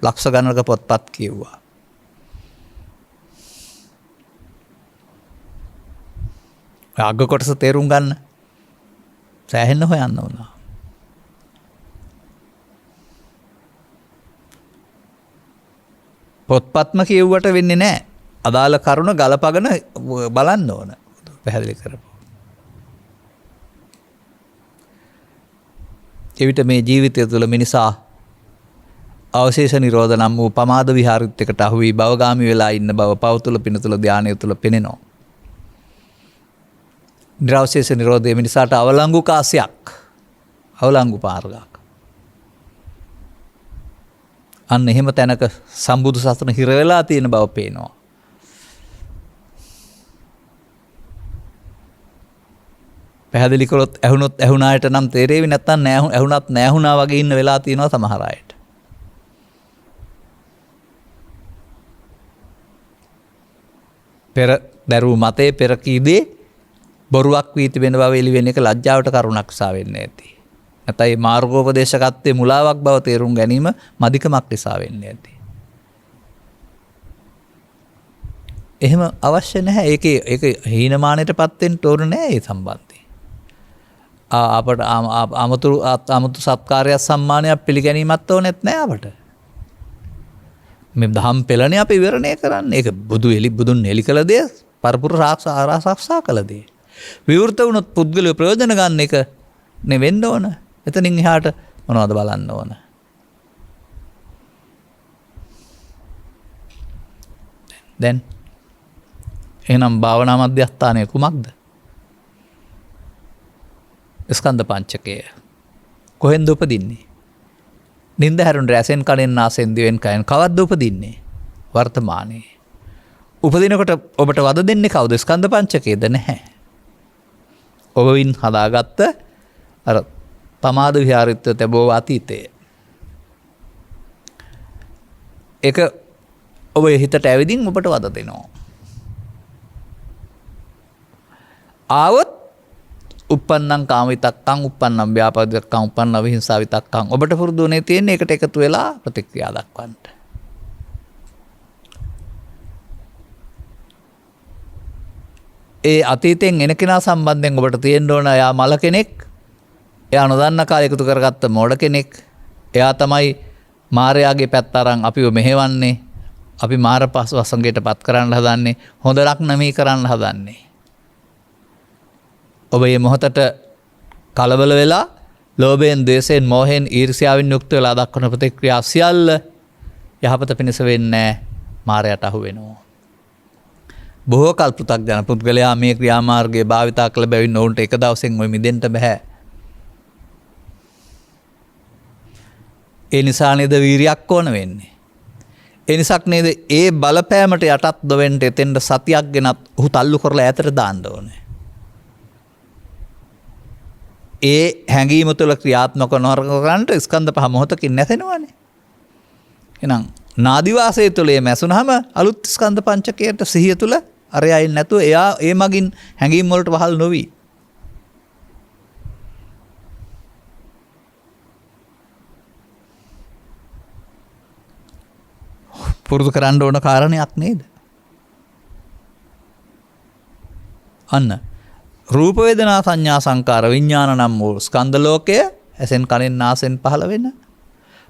ලක්ෂ ගණනක පොත්පත් කියුවා. අග කොටස තේරුම් ගන්න සෑහෙන්න හොයන්න වුණා. පොත්පත්ම කියුවට වෙන්නේ නැහැ. අදාළ කරුණ ගලපගෙන බලන්න ඕන. පැහැදිලි කරපො. එවිට මේ ජීවිතය තුළ මිනිසා අවශේෂ නිරෝධ නම් වූ පමාද විහාරිත්වයකට අහු වී භවගාමී වෙලා ඉන්න බව පව තුළ පින තුළ ධානය තුළ පෙනෙනවා. නිරවශේෂ නිරෝධය මිනිසාට අවලංගු කාසියක්, අවලංගු පාරගක්. අන්න එහෙම තැනක සම්බුදු සසුන හිර වෙලා තියෙන බව පේනවා. පැහැදිලි කරොත් ඇහුනොත් ඇහුණායට නම් තේරෙවි, නැත්නම් ඇහුණත් නැහුණා වගේ ඉන්න වෙලා තියෙනවා සමහර අයට. පෙර දරුව මතේ පෙර කීදේ බොරුවක් වී තිබෙන බව එළි වෙන එක ලැජ්ජාවට කරුණක් සා වෙන්නේ ඇති. නැත්නම් මාර්ගෝපදේශකත්වයේ මුලාවක් බව තේරුම් ගැනීම මදිකමක් නිසා වෙන්නේ ඇති. එහෙම අවශ්‍ය නැහැ. ඒක හීනමානයටපත් වෙන්න ඕන නෑ ඒ සම්බන්ධයෙන්. අපට අමුතු සත්කාරයක් සම්මානයක් පිළිගැනීමත් ඕනෙත් නෑ අපට. මේ දහම් පෙළනේ අපි විවරණය කරන්නේ. ඒක බුදුන් එලි කළ දේ, පරපුර ආරක්ෂා කළ දේ. විවෘත වුණොත් පුද්ගලයා ප්‍රයෝජන ගන්න එක නෙවෙන්න ඕන. එතනින් එහාට මොනවද බලන්න ඕන. දැන් එහෙනම් භාවනා මධ්‍යස්ථානය කුමක්ද? ස්කන්ධ පංචකය. කොහෙන්ද උපදින්නේ? නින්ද හැරුණ රැසෙන් කනෙන් නාසෙන් දිවෙන් කයෙන් කවද්ද උපදින්නේ? වර්තමානයේ. උපදිනකොට ඔබට වද දෙන්නේ කවුද? ස්කන්ධ පංචකයේද? නැහැ. ඔබවින් හදාගත්ත අර පමාද විහාරිත්වය තැබෝ අතීතය. ඒක ඔබේ හිතට ඇවිදින් ඔබට වද දෙනවා. ආවොත් උප්පන්නං කාම විතක්කං, උප්පන්නං ව්‍යාපාද විතක්කං, උප්පන්නං විහිංසා විතක්කං. ඔබට පුරුදුනේ තියෙන්නේ ඒකට එකතු වෙලා ප්‍රතික්‍රියා දක්වන්න. ඒ අතීතයෙන් එන කෙනා සම්බන්ධයෙන් ඔබට තියෙන්න ඕන එයා මල කෙනෙක්, එයා නොදන්න කාලේ එකතු කරගත්ත මෝඩ කෙනෙක්, එයා තමයි මාරයාගේ පැත්ත අරන් අපිව මෙහෙවන්නේ, අපි මාර වසඟයට පත් කරන්න හදන්නේ, හොඳ ලක් නෙමෙයි කරන්න හදන්නේ. ඔබ මේ මොහොතට කලබල වෙලා ලෝභයෙන්, ද්වේෂයෙන්, මෝහයෙන්, ඊර්ෂ්‍යාවෙන් යුක්ත වෙලා දක්වන ප්‍රතික්‍රියා සියල්ල යහපත පිණිස වෙන්නේ නැහැ. මාරයට අහු වෙනවා. බොහෝ කල් පෘථග්ජන පුද්ගලයා මේ ක්‍රියාමාර්ගයේ භාවිතා කළ බැවින් ඔවුන්ට එක දවසෙන් ඔය මිදෙන්න බෑ. ඒ නිසා නේද වීරියක් ඕන වෙන්නේ. ඒ නිසාක් නේද ඒ බලපෑමට යටත් නොවෙන්න එතෙන්ට සතියක් ගෙනත් ඔහු තල්ලු කරලා ඈතට දාන්න ඕනේ. ඒ හැඟීම තුළ ක්‍රියාත්මක නොකරනට ස්කන්ධ පහ මොහොතකින් නැසෙනවනේ. එහෙනම් නාදිවාසයේ තුළ මේ මැසුනහම අලුත් ස්කන්ධ පංචකයට සිහිය තුළ අරයයින් නැතුව එයා ඒ මගින් හැඟීම් වලට වහල් නොවි. පුරුදු කරන්න ඕන කාරණයක් නේද? අන්න රූප වේදනා සංඥා සංකාර විඥාන නම් වූ ස්කන්ධ ලෝකය ඇසෙන් කනෙන් නාසෙන් පහළ වෙන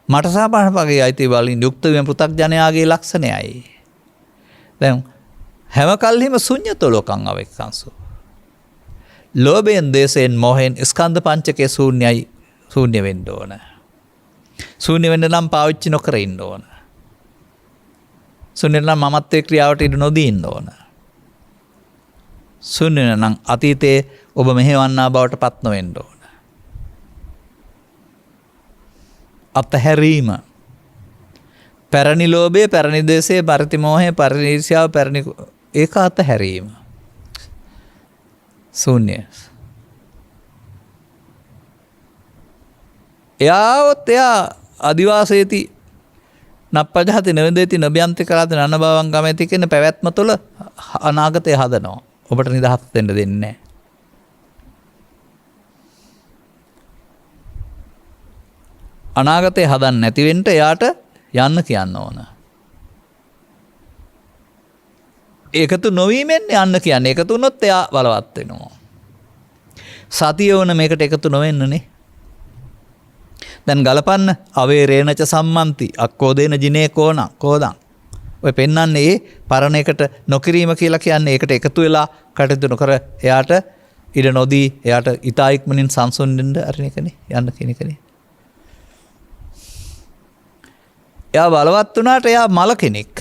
මට සාපහනපගේ අයිති වලින් යුක්ත වීම පෘථග්ජනයාගේ ලක්ෂණයයි. දැන් හැම කල්හිම ශුන්‍යතෝ ලෝකං අවෙක්ඛංසෝ. ලෝභයෙන්, දේශයෙන්, මොහෙන් ස්කන්ධ පංචකයේ ශූන්‍යයි, ශූන්‍ය වෙන්න ඕන. ශූන්‍ය වෙන්න නම් පාවිච්චි නොකර ඉන්න ඕන. ශූන්‍ය නම් මමත්වයේ ක්‍රියාවට ඉඩ නොදී ඉන්න ඕන. ශූන්‍ය නම් අතීතයේ ඔබ මෙහෙවන්නා බවට පත් නොවෙන්න ඕන. අතහැරීම. පැරණි ලෝභය, පැරණි ද්වේෂය, පරිති මෝහය, පැරණි ඊර්ෂ්‍යාව, පැරණි ඒක අතහැරීම. ශූන්‍ය. එයා අදිවාසේති නප්පජහති නවදේති නබ්‍යන්ති කරාති නන්න බවං ගමති කියන පැවැත්ම තුළ අනාගතය හදනවා. ඔබට නිදහස් වෙන්න දෙන්නේ නැහැ. අනාගතය හදන්න නැති වෙන්න එයාට යන්න කියන්න ඕන. ඒකතු නොවීමෙන් යන්න කියන්නේ. එකතු වුණොත් එයා බලවත් වෙනවා. සතිය වුණ මේකට එකතු නොවෙන්නනේ. දැන් ගලපන්න අවේරේනච සම්මන්ති අක්කෝදේන ජිනේ කෝදං. ඔය පෙන්වන්නේ ඒ පරණ එකට නොකිරීම කියලා කියන්නේ ඒකට එකතු වෙලා කටයුතු නොකර එයාට ඉඩ නොදී එයාට ඊතා ඉක්මනින් සංසුන් වෙන්න අරින එකනේ යන්න කියන එකනේ. එයා බලවත් වුණාට එයා මල කෙනෙක්.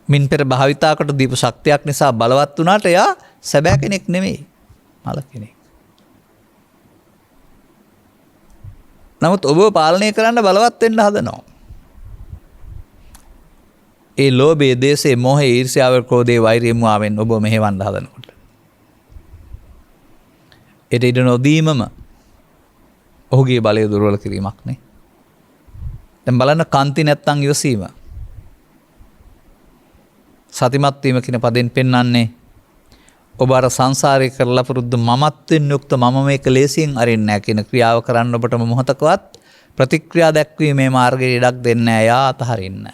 මින් පෙර භාවිතා කොට දීපු ශක්තියක් නිසා බලවත් වුණාට එයා සැබෑ කෙනෙක් නෙමෙයි. මල කෙනෙක්. නමුත් ඔබ පාලනය කරන්න බලවත් වෙන්න හදනවා. ඒ ලෝභයේ, දේශයේ, මොහේ, ඊර්ෂ්‍යාව, ක්‍රෝධයේ, වෛරය මුවාවෙන් ඔබ මෙහෙවන්න හදනකොට. ඒට ඉඩ නොදීමම ඔහුගේ බලය දුර්වල කිරීමක් නේ. දැන් බලන්න කාන්ති නැත්තම් ඉවසීම. සතිමත් වීම කියන පදෙන් පෙන්වන්නේ ඔබ අර සංසාරේ කරලා පුරුද්ද මමත්වෙන් යුක්ත මම මේක ලේසියෙන් අරින්නේ නැහැ කියන ක්‍රියාව කරන්න ඔබටම මොහතකවත් ප්‍රතික්‍රියා දැක්වීමේ මාර්ගයේ ඉඩක් දෙන්නේ නැහැ. යා අතහරින්න.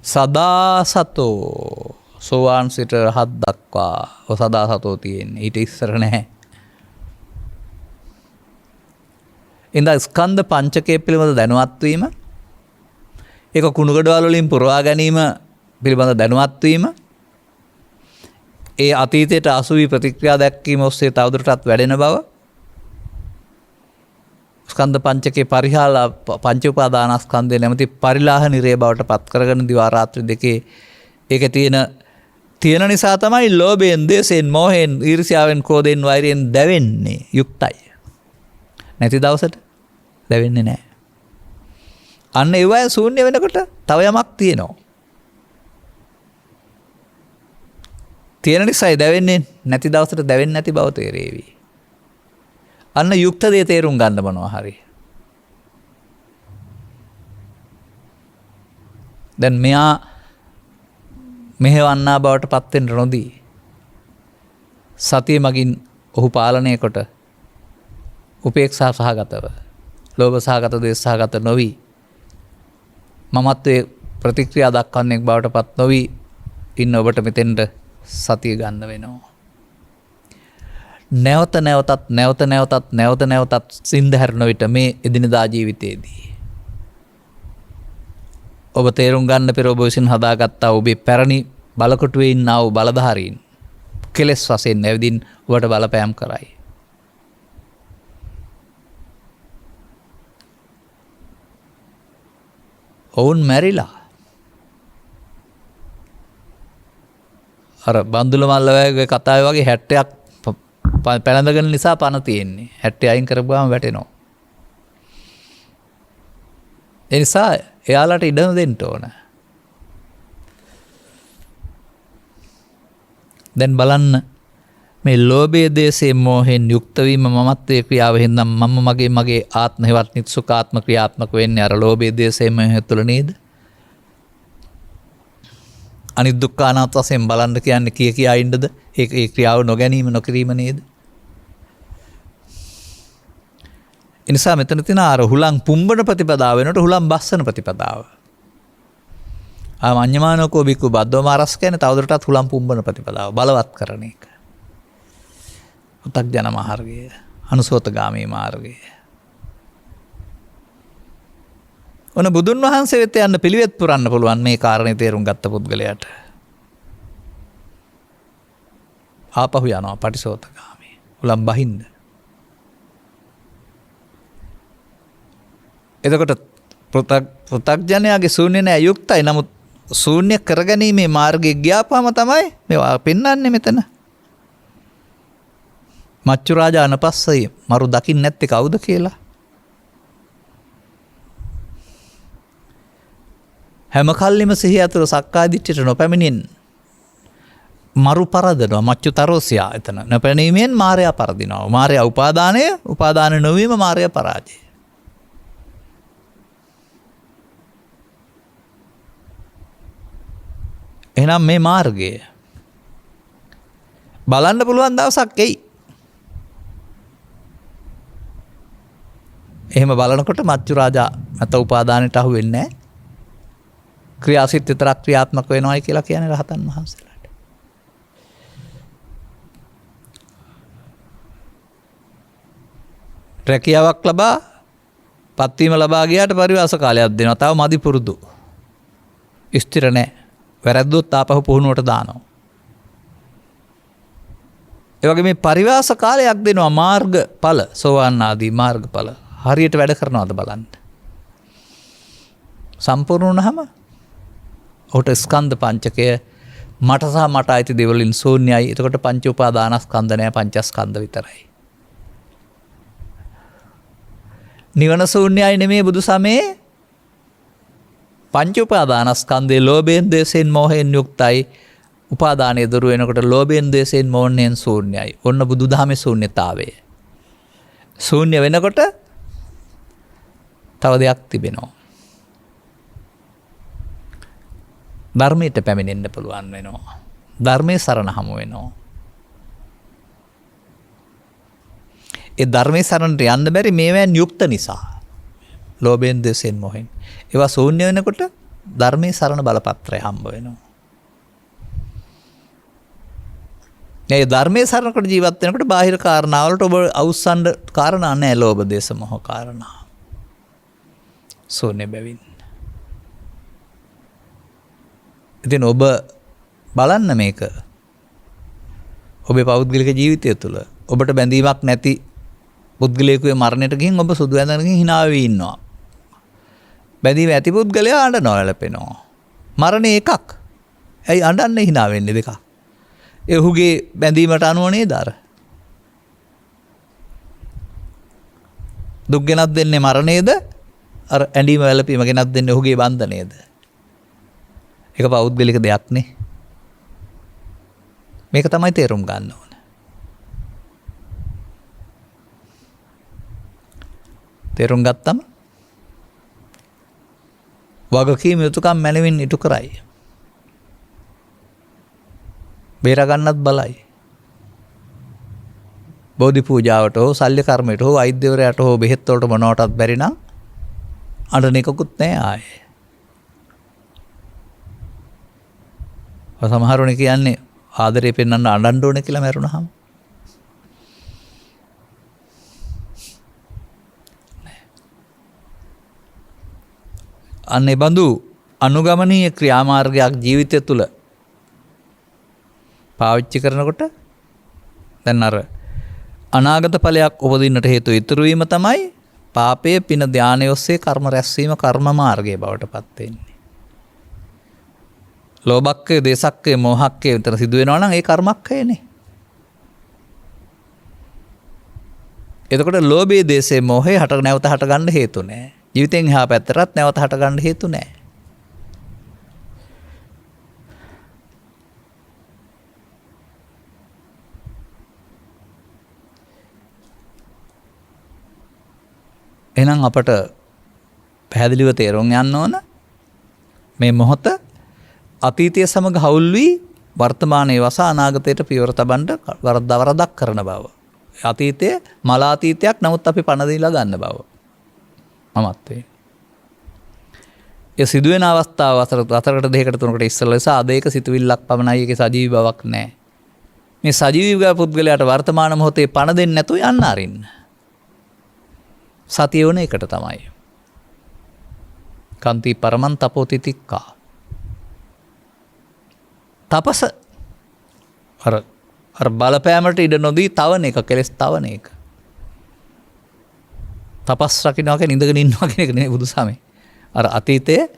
සදා සතෝ සෝවාන් සිට රහත් දක්වා ඔය සදා සතෝ තියෙන්නේ. ඊට ඉස්සර නැහැ. ඉඳ ස්කන්ධ පංචකය පිළිබඳ දැනුවත් වීම, ඒක කුණුගඩවල වලින් පුරවා ගැනීම පිළිබඳ දැනුවත් වීම, ඒ අතීතයට අසු වී ප්‍රතික්‍රියා දැක්වීම ඔස්සේ තවදුරටත් වැඩෙන බව, ස්කන්ධ පංචකේ පරිහාලා පංච උපාදානස්කන්ධය නැමැති පරිලාහ නිරය බවට පත් කරගෙන දිවා රාත්‍රී දෙකේ ඒක තියෙන නිසා තමයි ලෝභයෙන්, දේශයෙන්, මෝහයෙන්, ඊර්ෂ්‍යාවෙන්, ක්‍රෝධයෙන්, වෛරයෙන් දැවෙන්නේ. යුක්තයි. නැති දවසට දැවෙන්නේ නැහැ. අන්න ඒවය ශූන්‍ය වෙනකොට තව යමක් තියෙනවා. තියෙන නිසායි දැවෙන්නේ. නැති දවසට දැවෙන්නේ නැති බව තේරෙවි. අන්න යුක්ත දේ තේරුම් ගන්න මොනවා හරි. දැන් මෙයා මෙහෙවන්නා බවට පත් වෙන්න නොදී සතිය මගින් ඔහු පාලනය කොට උපේක්ෂා සහගතව, ලෝභ සහගත, ද්වේෂ සහගත නොවි මමත්වයේ ප්‍රතික්‍රියා දක්වන්නේ බවට පත් නොවි ඉන්න ඔබට මෙතෙන්ට සතිය ගන්න වෙනවා. නැවත නැවතත් සින්ද හැරෙන විට මේ එදිනදා ජීවිතයේදී ඔබ තේරුම් ගන්න පෙර ඔබ විසින් හදාගත්තා ඔබේ පැරණි බලකොටුවේ ඉන්නා වූ බලධාරීන් කෙලෙස් වශයෙන් නැවදින් ඔබට බලපෑම් කරයි. ඔවුන් මැරිලා අර බන්දුල මල්ලවැගේ කතාවේ වගේ 60ක් පැලඳගෙන නිසා පණ තියෙන්නේ. 60 අයින් කරපුවාම වැටෙනවා. ඒ නිසා එයාලට ඉඩ දෙන්න ඕන. දැන් බලන්න මේ ලෝභයේ, දේශයේ, මෝහයෙන් යුක්ත වීම මමත්වයේ ක්‍රියාව හින්දා මම මගේ ආත්ම හේවත් නිත්සුකාත්ම ක්‍රියාත්මක වෙන්නේ අර ලෝභයේ, දේශයේ, මෝහය තුළ නේද? අනිත් දුක්ඛ අනාත්ම වශයෙන් බලන්න කියන්නේ කියා ඉන්නද? ඒ ක්‍රියාව නොගැනීම නොකිරීම නේද? ඒ නිසා මෙතන තියෙන අර හුලං පුම්බන ප්‍රතිපදාව වෙනකොට හුලං බස්සන ප්‍රතිපදාව. මඤ්ඤමානෝකෝ බිකු බද්දෝමාරස් කියන්නේ තවදුරටත් හුලං පුම්බන ප්‍රතිපදාව බලවත් කරන එක. උතක්ජන මාර්ගය, අනුසෝතගාමී මාර්ගය. ඔන බුදුන් වහන්සේ වෙත යන්න පිළිවෙත් පුරන්න පුළුවන් මේ කාරණේ තේරුම් ගත්ත පුද්ගලයාට. ආපහු යනවා පටිසෝතගාමී. හුලං බහින්න. එතකොට පෘථග්ජනයාගේ ශූන්‍ය නැහැ යුක්තයි. නමුත් ශූන්‍ය කරගැනීමේ මාර්ගයේ ගියාපම තමයි මේවා පෙන්වන්නේ මෙතන. මච්චු රාජා අනපස්සයි මරු දකින්න නැත්තේ කවුද කියලා. හැම කල්ලිම සිහිය ඇතුළු සක්කාය දිට්ඨියට නොපැමිණෙන මරු පරදනවා මච්චු තරෝසියා එතන නොපැනීමෙන් මාරයා පරදිනවා. මාරයා උපාදාන නොවීම මාරයා පරාජය. එහෙනම් මේ මාර්ගය බලන්න පුළුවන් දවසක් එයි. එහෙම බලනකොට මච්චු රාජා නැත උපාදානයට අහු වෙන්නේ නැහැ. ක්‍රියාසිට විතරක් ක්‍රියාත්මක වෙනවයි කියලා කියන්නේ රහතන් වහන්සේලාට. රැකියාවක් ලබා පත්වීම ලබා ගියාට පරිවාස කාලයක් දෙනවා. තව මදි පුරුදු. ස්ථිර නැහැ. වැරද්දොත් ආපහු පුහුණුවට දානවා. ඒ වගේ මේ පරිවාස කාලයක් දෙනවා මාර්ගඵල සෝවාන් ආදී මාර්ගඵල. හරියට වැඩ කරනවද බලන්න. සම්පූර්ණ වුණාම ඔහුට ස්කන්ධ පංචකය මට සහ මට අයිති දේවලින් ශූන්‍යයි. එතකොට පංච උපාදානස්කන්ධ නැහැ පංචස්කන්ධ විතරයි. නිවන ශූන්‍යයි නෙමේ බුදු සමයේ පංච උපාදානස්කන්ධේ ලෝභයෙන් ද්වේෂයෙන් මෝහයෙන් යුක්තයි. උපාදානයේ දුරු වෙනකොට ලෝභයෙන් ද්වේෂයෙන් මෝහයෙන් ශූන්‍යයි. ඔන්න බුදුදහමේ ශූන්‍යතාවය. ශූන්‍ය වෙනකොට තව දෙයක් තිබෙනවා. ධර්මයට පැමිණෙන්න පුළුවන් වෙනවා. ධර්මයේ සරණ හමු වෙනවා. ඒ ධර්මයේ සරණට යන්න බැරි මේවෙන් යුක්ත නිසා. ලෝභයෙන් ද්වේෂයෙන් මොහෙන්. ඒවා ශූන්‍ය වෙනකොට ධර්මයේ සරණ බලපත්‍රය හම්බ වෙනවා. මේ ධර්මයේ සරණකට ජීවත් වෙනකොට බාහිර කාරණාවලට ඔබ අවුස්සන්න කාරණා නැහැ. ලෝභ දේශ මොහ කාරණා. ශූන්‍ය බැවින්. ඉතින් ඔබ බලන්න මේක ඔබේ පෞද්ගලික ජීවිතය තුළ ඔබට බැඳීමක් නැති පුද්ගලයෙකුගේ මරණයට ගිහින් ඔබ සුදු ඇඳගෙන hina වෙවි ඉන්නවා. බැඳීම ඇති පුද්ගලයා අඬනවා වැළපෙනවා. මරණේ එකක්. ඇයි අඬන්නේ hina වෙන්නේ දෙකක්? ඒ ඔහුගේ බැඳීමට අනුව නේද අර. දුක් ගෙනත් දෙන්නේ මරණේද? අර ඇඬීම වැළපීම ගෙනත් දෙන්නේ ඔහුගේ බන්ධනේද? ඒක පෞද්ගලික දෙයක් නේ. මේක තමයි තේරුම් ගන්න ඕන. තේරුම් ගත්තම වගකීම් යුතුකම් මැනවින් ඉටු කරයි. බේර ගන්නත් බලයි. බෝධි පූජාවට හෝ සල්්‍ය කර්මයට හෝ වෛද්‍යවරයාට හෝ බෙහෙත් වලට මොනවටත් බැරි නම් අඬන එකකුත් නැහැ ආයේ. සමහරුනේ කියන්නේ ආදරේ පෙන්වන්න අඬන්න ඕනේ කියලා මරුණාම. අන්නේ බඳු අනුගමනීය ක්‍රියාමාර්ගයක් ජීවිතය තුළ පාවිච්චි කරනකොට දැන් අර අනාගත ඵලයක් උපදින්නට හේතු ඉතුරු වීම තමයි පාපයේ පින ධානය ඔස්සේ කර්ම රැස්වීම කර්ම මාර්ගයේ බවට පත් වෙන්නේ. ලෝභක්කය, දේශක්කය, මෝහක්කය විතර සිදු වෙනවා නම් ඒ කර්මක්කයනේ. එතකොට ලෝභයේ, දේශයේ, මෝහයේ නැවත හට ගන්න හේතු නැහැ. ජීවිතෙන් එහා පැත්තටත් නැවත හට ගන්න හේතු නැහැ. එහෙනම් අපට පැහැදිලිව තේරුම් යන්න ඕන මේ මොහොත අතීතය සමග හවුල් වී වර්තමානයේ වසා අනාගතයට පියවර තබන්න වරදක් කරන බව. අතීතය මලාතීතයක් නමුත් අපි පණ දීලා ගන්න බව. මමත්වේ. ඒ සිදුවෙන අවස්ථාව අතරකට දෙකකට තුනකට ඉස්සෙල්ලා නිසා අද ඒක සිතුවිල්ලක් පමණයි. ඒකේ සජීවී බවක් නැහැ. මේ සජීවී පුද්ගලයාට වර්තමාන මොහොතේ පණ දෙන්නේ නැතුව යන්න අරින්න. සතිය වුණ එකට තමයි. කන්ති පරමන් තපෝතිතික්කා. තපස අර බලපෑමට ඉඩ නොදී තවන එක කෙලෙස් තවන එක. තපස් රකින්නවා කියන්නේ ඉඳගෙන ඉන්නවා කියන එක නෙවෙයි බුදුසමේ. අර අතීතයේ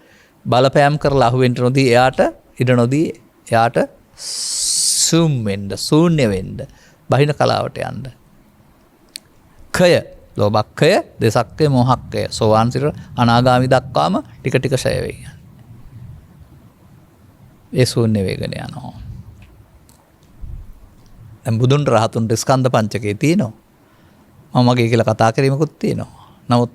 බලපෑම් කරලා අහුවෙන්න නොදී එයාට ඉඩ නොදී එයාට සූම් වෙන්න, ශූන්‍ය වෙන්න, බහින කලාවට යන්න. කය, ලෝභක්ඛය, දේසක්ඛය, මෝහක්ඛය සෝවාන් සිට අනාගාමි දක්වාම ටික ටික ඡය වෙයි. ඒ ශූන්‍ය වේගන යනවා. දැන් බුදුන් රහතුන්ට ස්කන්ධ පංචකේ තියෙනවා. මම මගේ කියලා කතා කිරීමකුත් තියෙනවා. නමුත්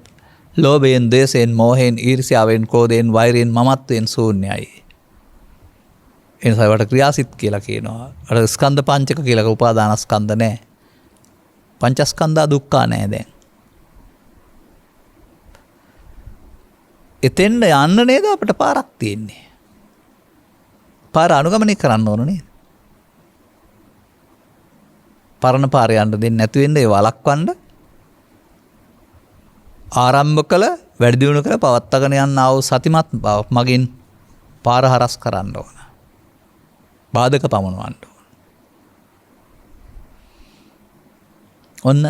ලෝභයෙන්, ද්වේෂයෙන්, මෝහයෙන්, ඊර්ෂ්‍යාවෙන්, ක්‍රෝධයෙන්, වෛරයෙන්, මමත්වයෙන් ශූන්‍යයි. ඒ නිසා ඒවට ක්‍රියාසිට කියලා කියනවා. අර ස්කන්ධ පංචක කියලා උපාදානස්කන්ධ නැහැ. පංචස්කන්ධා දුක්ඛා නැහැ දැන්. එතෙන්ද යන්න නේද අපිට පාරක් තියෙන්නේ. පාර අනුගමනය කරන්න ඕන නේද? පරණ පාර යන්න දෙන්නේ නැතු වෙන්න ඒ වළක්වන්න ආරම්භ කළ වැඩි දියුණු කළ පවත්වාගෙන යන ආ වූ සතිමත් බව මගින් පාර හරස් කරන්න ඕන. බාධක පමුණවන්න ඕන. ඔන්න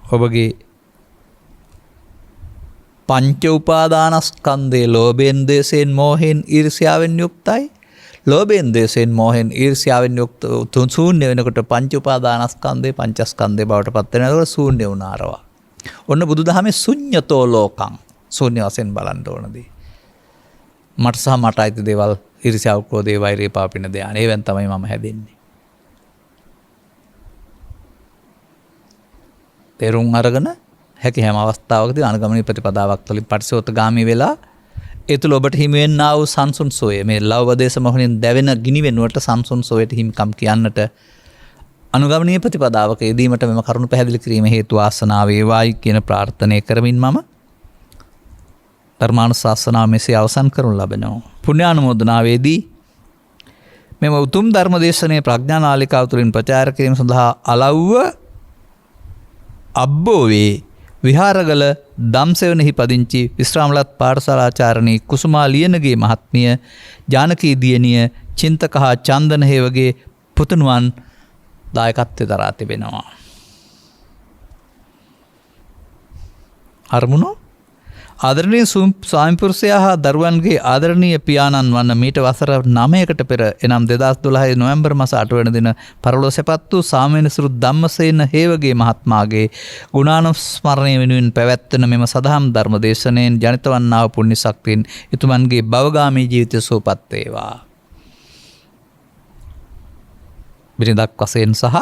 ඔබගේ පංච උපාදානස්කන්ධයේ ලෝභයෙන්, ද්වේෂයෙන්, මෝහයෙන්, ඊර්ෂ්‍යාවෙන් යුක්තයි. ලෝභයෙන්, ද්වේෂයෙන්, මෝහයෙන්, ඊර්ෂ්‍යාවෙන් යුක්ත තුන් ශූන්‍ය වෙනකොට පංච උපාදානස්කන්ධේ පංචස්කන්ධේ බවට පත් වෙනකොට ශූන්‍ය වුණාරවා. ඔන්න බුදුදහමේ ශුඤ්ඤතෝ ලෝකං ශූන්‍ය වශයෙන් බලන්න ඕනදී. මට සහ මට අයිති දේවල් ඊර්ෂ්‍යාව, ක්‍රෝධය, වෛරය, පාපින ධානය ඒවෙන් තමයි මම හැදෙන්නේ. තේරුම් අරගෙන හැකි හැම අවස්ථාවකදී අනුගමනීය ප්‍රතිපදාවක් තුළින් පටිසෝතගාමී වෙලා ඒ තුළ ඔබට හිමි වෙන්නා වූ සංසුන් සෝය, මේ ලෞව දේශ මොහොනින් දැවෙන ගිනි වෙනුවට සංසුන් සෝයට හිමිකම් කියන්නට අනුගමනීය ප්‍රතිපදාවක යෙදීමට මෙම කරුණු පැහැදිලි කිරීම හේතු වාසනාව වේවායි කියන ප්‍රාර්ථනය කරමින් මම ධර්මානුශාසනාව මෙසේ අවසන් කරනු ලබනවා. පුණ්‍යානුමෝදනාවේදී මෙම උතුම් ධර්ම දේශනයේ ප්‍රඥා නාලිකාව තුළින් ප්‍රචාර කිරීම සඳහා අලව්ව අබ්බෝවේ විහාරගල දම්සෙවනෙහි පදිංචි විශ්‍රාමලත් පාඨශාලාචාර්යනී කුසුමා ලියනගේ මහත්මිය, ජානකී දියණිය, චින්තක හා චන්දන හේවගේ පුතුණුවන් දායකත්වය දරා තිබෙනවා. අරමුණු ආදරණීය ස්වාමිපුරුෂයා හා දරුවන්ගේ ආදරණීය පියාණන් වන මීට වසර 9කට පෙර එනම් 2012 නොවැම්බර් මාස 8 වෙනි දින පරලෝසෙපත් වූ සාමණේරසිරු ධම්මසේන හේවගේ මහත්මයාගේ ගුණානුස්මරණය වෙනුවෙන් පැවැත්වෙන මෙම සදහම් ධර්ම දේශනෙන් ජනිත වන්නා වූ පුණ්‍ය ශක්තියෙන් එතුමන්ගේ භවගාමී ජීවිතය සුවපත් වේවා. බිරිඳක් වශයෙන් සහ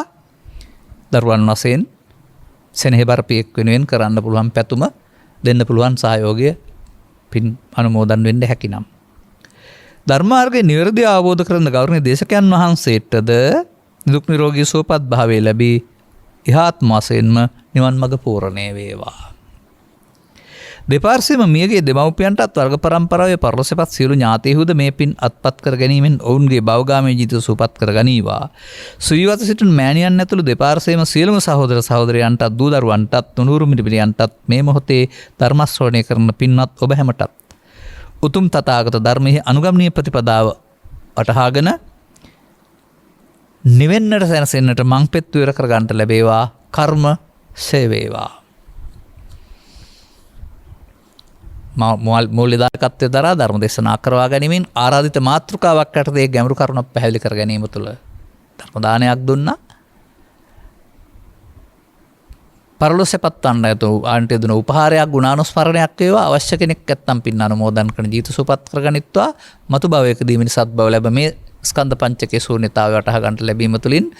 දරුවන් වශයෙන් සෙනෙහබර පියෙක් වෙනුවෙන් කරන්න පුළුවන් පැතුම දෙන්න පුළුවන් සහයෝගය පින් අනුමෝදන් වෙන්න හැකිනම් ධර්මාර්ගයේ නිවැරදි අවබෝධ කරන ගෞරවනීය දේශකයන් වහන්සේටද නිදුක් නිරෝගී සුවපත් භාවය ලැබී ඉහාත්ම වශයෙන්ම නිවන් මඟ පූර්ණේ වේවා. දෙපාර්ශ්වයේම මියගේ දෙමව්පියන්ටත් වර්ග පරම්පරාවේ පරලොසෙපත් සියලු ඥාතීහුද මේ පින් අත්පත් කර ගැනීමෙන් ඔවුන්ගේ භවගාමී ජීවිත සුවපත් කර ගනීවා. සුවීවත සිටින මෑණියන් ඇතුළු දෙපාර්ශ්වයේම සියලුම සහෝදර සහෝදරයන්ටත් දූ දරුවන්ටත් තුනුරු මිනිපිරියන්ටත් මේ මොහොතේ ධර්ම ශ්‍රවණය කරන පින්වත් ඔබ හැමටත් උතුම් තථාගත ධර්මයේ අනුගමනීය ප්‍රතිපදාව අටහාගෙන නිවෙන්නට සැනසෙන්නට මංපෙත් විවර කර ගන්නට ලැබේවා. කර්ම සේවේවා. මූල්‍ය දායකත්වය දරා ධර්ම දේශනා කරවා ගැනීමෙන් ආරාධිත මාතෘකාවක් යටතේ ගැඹුරු කරුණක් පැහැදිලි කර ගැනීම තුළ ධර්ම දානයක් දුන්නා. පරලොසෙපත් වන්න ඇතු ආන්ට දුන උපහාරයක් ගුණානුස්මරණයක් වේවා. අවශ්‍ය කෙනෙක් නැත්නම් පින් අනුමෝදන් කරන ජීවිත සුවපත් කරගනිත්වා. මතු භවයකදී මිනිසත් භව ලැබ මේ ස්කන්ධ පංචකයේ ශූන්‍යතාවය වටහා ගන්නට ලැබීම තුළින්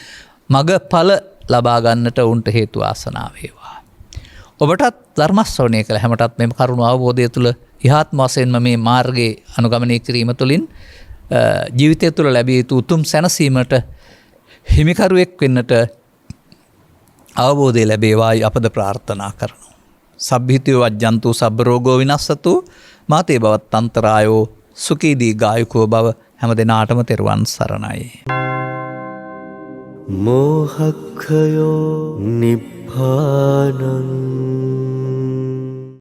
මග ඵල ලබා ගන්නට උන්ට හේතු වාසනා වේවා. ඔබටත් ධර්ම ශ්‍රවණය කළ හැමටත් මේ කරුණ අවබෝධය තුළ ඉහාත්ම වශයෙන්ම මේ මාර්ගයේ අනුගමනය කිරීම තුළින් ජීවිතය තුළ ලැබිය යුතු උතුම් සැනසීමට හිමිකරුවෙක් වෙන්නට අවබෝධය ලැබේවායි අපද ප්‍රාර්ථනා කරනවා. සබ්බිහිතෝ වජ්ජන්තු සබ්බ රෝගෝ විනස්සතු මාතේ බවත් අන්තරායෝ සුඛී දීඝායුකෝ භව හැම දිනාටම තෙරුවන් සරණයි. මෝහක්ඛයෝ නිබ්බානං